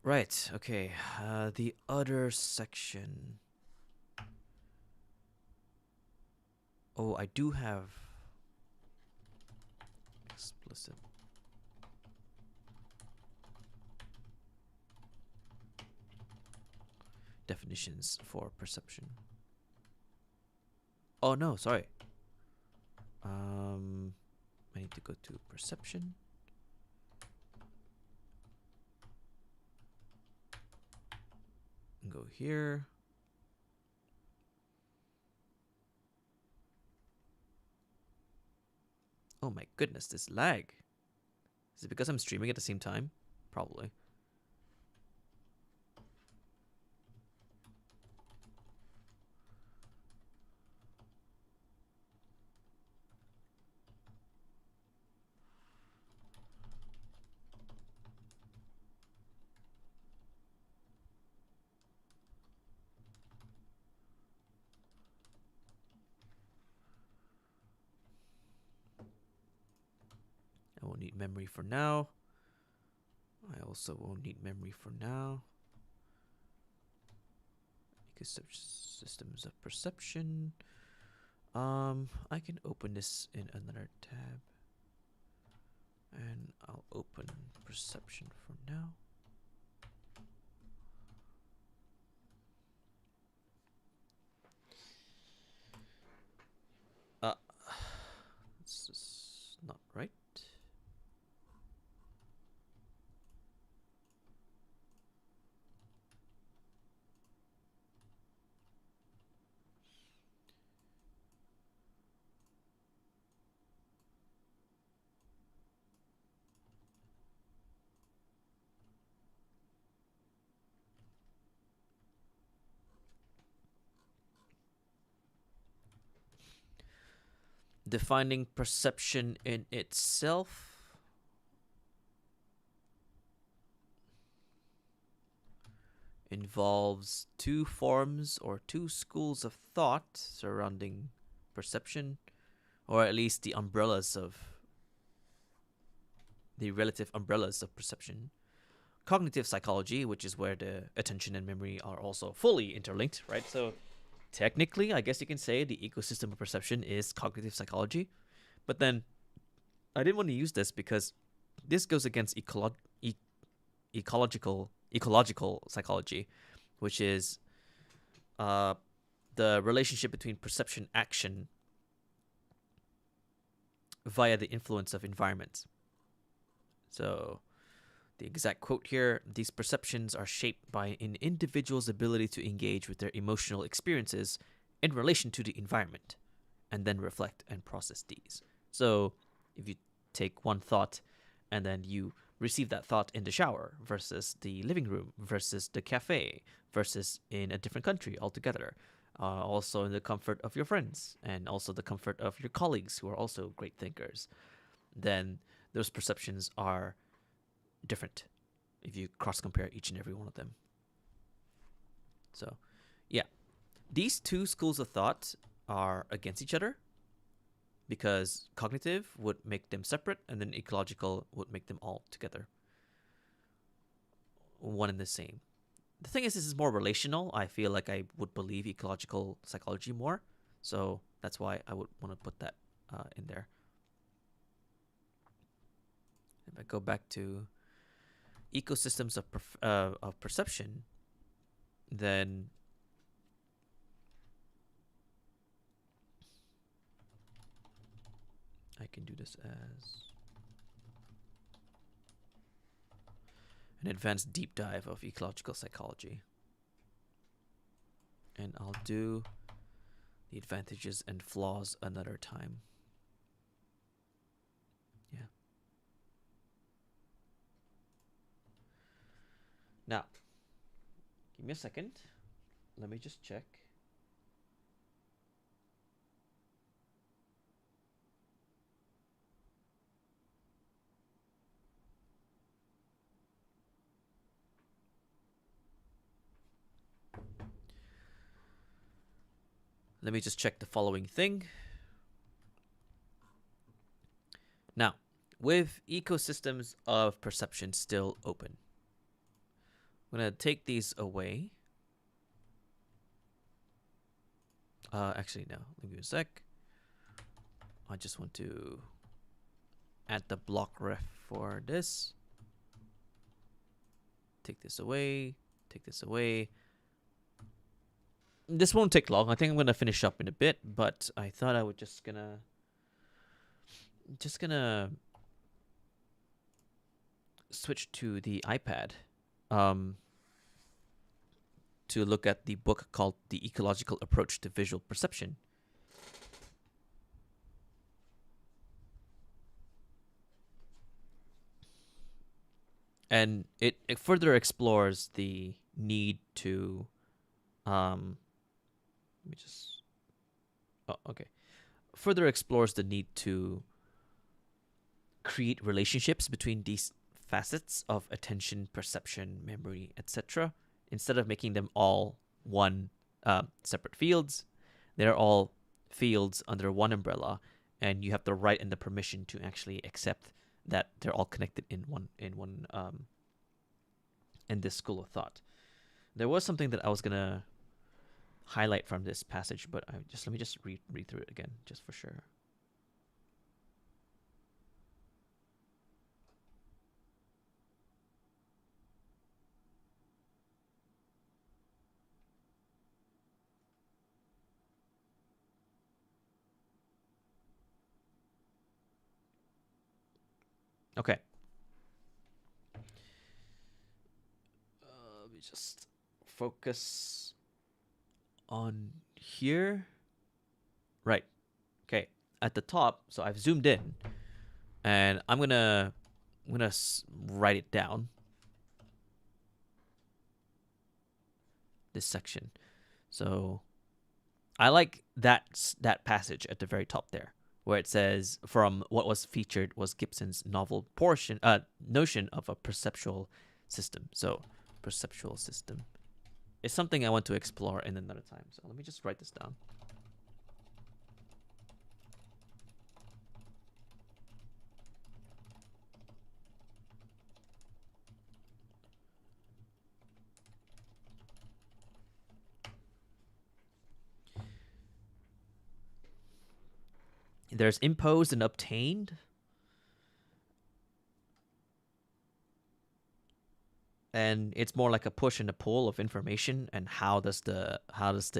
Right, okay. The other section. Oh, I do have explicit. Definitions for perception. Oh no, sorry. I need to go to perception. And go here. Oh my goodness, this lag. Is it because I'm streaming at the same time? Probably. I won't need memory for now. I also won't need memory for now. Because systems of perception. I can open this in another tab. And I'll open perception for now. This is not right. Defining perception in itself involves two forms or two schools of thought surrounding perception, or at least the relative umbrellas of perception. Cognitive psychology, which is where the attention and memory are also fully interlinked, right? So technically, I guess you can say the ecosystem of perception is cognitive psychology. But then I didn't want to use this because this goes against ecological psychology, which is the relationship between perception action via the influence of environment. So the exact quote here: these perceptions are shaped by an individual's ability to engage with their emotional experiences in relation to the environment and then reflect and process these. So if you take one thought and then you receive that thought in the shower versus the living room versus the cafe versus in a different country altogether, also in the comfort of your friends and also the comfort of your colleagues who are also great thinkers, then those perceptions are different if you cross compare each and every one of them. So, yeah, these two schools of thought are against each other because cognitive would make them separate and then ecological would make them all together. One and the same. The thing is, this is more relational. I feel like I would believe ecological psychology more. So that's why I would want to put that in there. If I go back to ecosystems of perception, then I can do this as an advanced deep dive of ecological psychology. And I'll do the advantages and flaws another time. Yeah. Now, give me a second. Let me just check. let me just check the following thing. Now, with ecosystems of perception still open, I'm going to take these away. Actually, no. Give me a sec. I just want to add the block ref for this. Take this away. Take this away. This won't take long. I think I'm going to finish up in a bit, but I thought I would just gonna switch to the iPad to look at the book called The Ecological Approach to Visual Perception. And it further explores the need to let me just further explores the need to create relationships between these facets of attention, perception, memory, etc. Instead of making them all one separate fields, they're all fields under one umbrella, and you have the right and the permission to actually accept that they're all connected in one in this school of thought. There was something that I was gonna highlight from this passage, but let me just read through it again, just for sure. Okay. Let me just focus on here. Right. Okay. At the top, so I've zoomed in, and I'm gonna write it down. This section. So I like that passage at the very top there, where it says, from what was featured was Gibson's novel notion of a perceptual system. So perceptual system is something I want to explore in another time. So let me just write this down. There's imposed and obtained. And it's more like a push and a pull of information, and how does the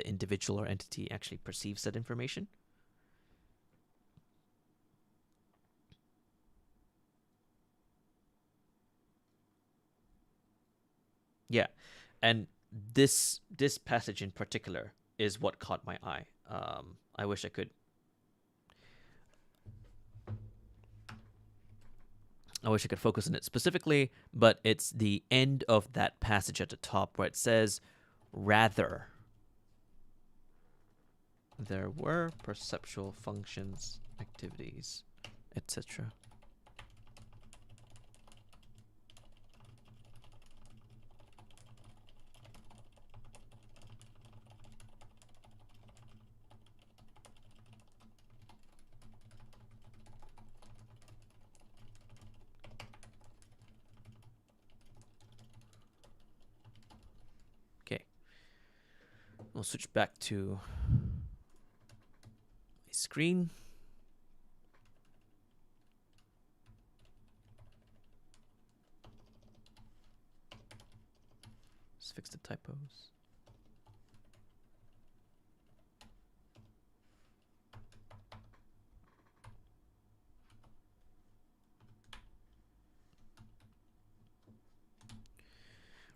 individual or entity actually perceives that information. Yeah, and this passage in particular is what caught my eye. I wish I could focus on it specifically, but it's the end of that passage at the top where it says, rather, there were perceptual functions, activities, etc. We'll switch back to my screen. Just fix the typos.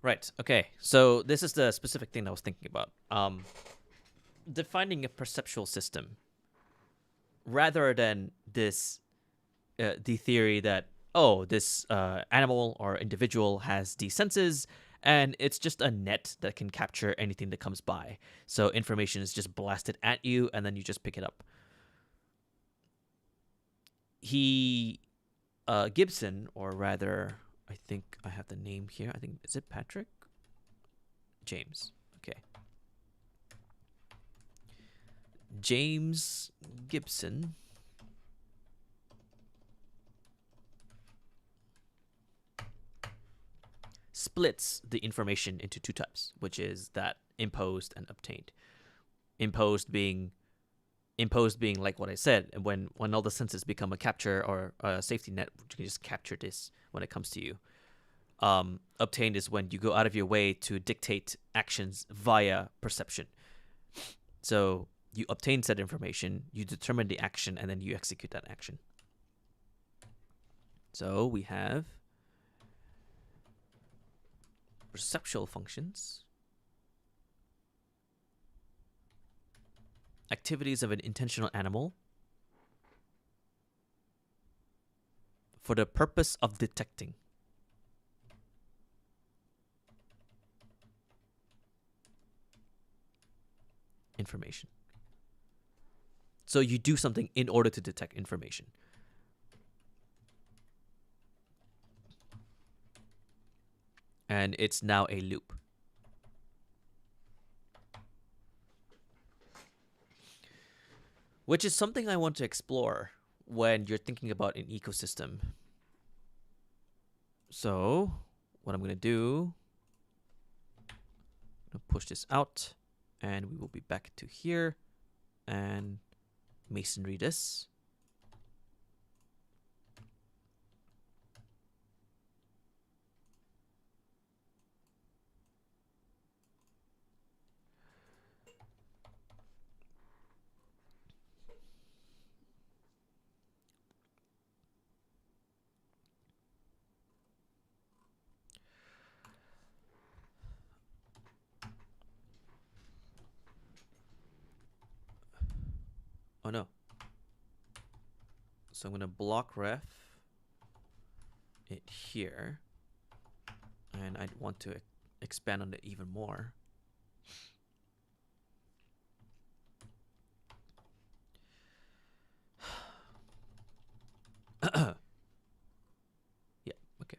Right, okay. So this is the specific thing I was thinking about. Defining a perceptual system, rather than this, the theory that, oh, this animal or individual has these senses, and it's just a net that can capture anything that comes by. So information is just blasted at you, and then you just pick it up. Gibson, or rather, I think I have the name here. I think, is it Patrick? James. Okay. James Gibson splits the information into two types, which is that imposed and obtained. Imposed being like what I said, when all the senses become a capture or a safety net, you can just capture this when it comes to you. Obtained is when you go out of your way to dictate actions via perception. So you obtain said information, you determine the action, and then you execute that action. So we have perceptual functions, activities of an intentional animal for the purpose of detecting. Information. So you do something in order to detect information. And it's now a loop. Which is something I want to explore when you're thinking about an ecosystem. So what I'm going to do, I'm going to push this out, and we will be back to here and masonry this. Oh no. So I'm going to block ref it here. And I want to expand on it even more. Yeah, okay.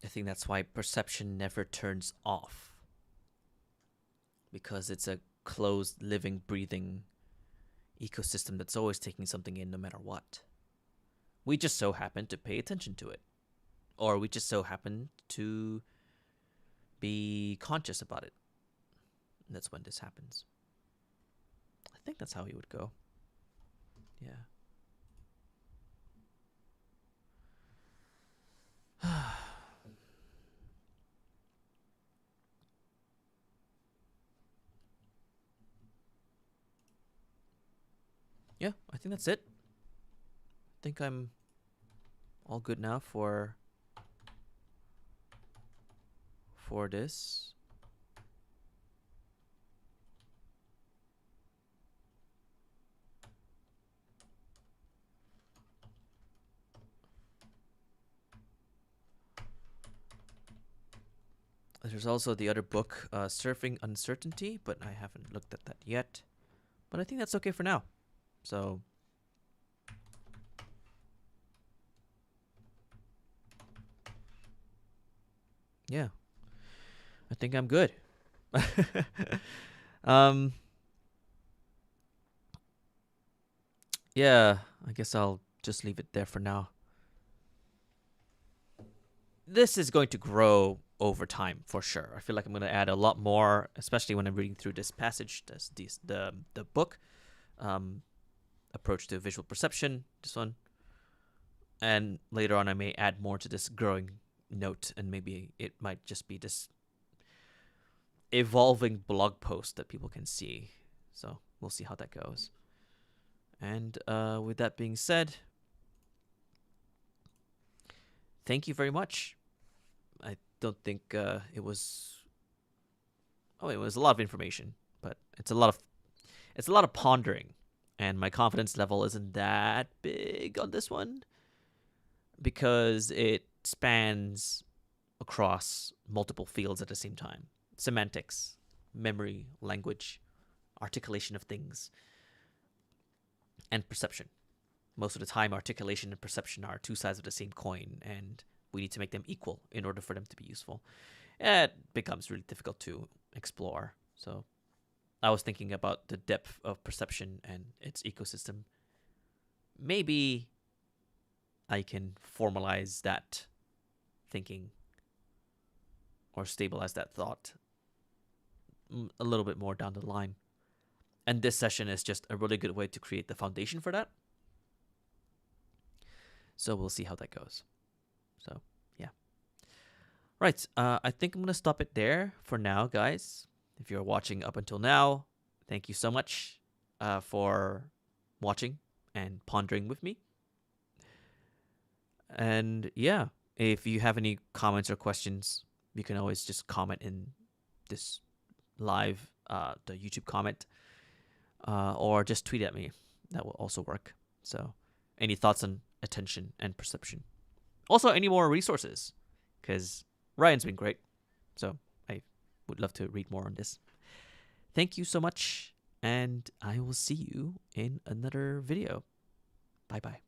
I think that's why perception never turns off. Because it's a closed, living, breathing ecosystem that's always taking something in no matter what. We just so happen to pay attention to it. Or we just so happen to be conscious about it. And that's when this happens. I think that's how he would go. Yeah. Yeah, I think that's it. I think I'm all good now for this. There's also the other book, Surfing Uncertainty, but I haven't looked at that yet. But I think that's okay for now. So, yeah, I think I'm good. um, yeah, I guess I'll just leave it there for now. This is going to grow over time for sure. I feel like I'm going to add a lot more, especially when I'm reading through this passage, the book, um, approach to visual perception, this one, and later on I may add more to this growing note, and maybe it might just be this evolving blog post that people can see. So we'll see how that goes. And with that being said, thank you very much. I don't think it was. Oh, it was a lot of information, but it's a lot of pondering, and my confidence level isn't that big on this one because it spans across multiple fields at the same time: semantics, memory, language, articulation of things, and perception. Most of the time, articulation and perception are two sides of the same coin, and we need to make them equal in order for them to be useful. It becomes really difficult to explore. So I was thinking about the depth of perception and its ecosystem. Maybe I can formalize that thinking or stabilize that thought a little bit more down the line. And this session is just a really good way to create the foundation for that. So we'll see how that goes. So, yeah. Right. I think I'm going to stop it there for now, guys. If you're watching up until now, thank you so much for watching and pondering with me. And yeah, if you have any comments or questions, you can always just comment in this live, the YouTube comment, or just tweet at me. That will also work. So, any thoughts on attention and perception? Also, any more resources? Because Ryan's been great. So, I would love to read more on this. Thank you so much, and I will see you in another video. Bye bye.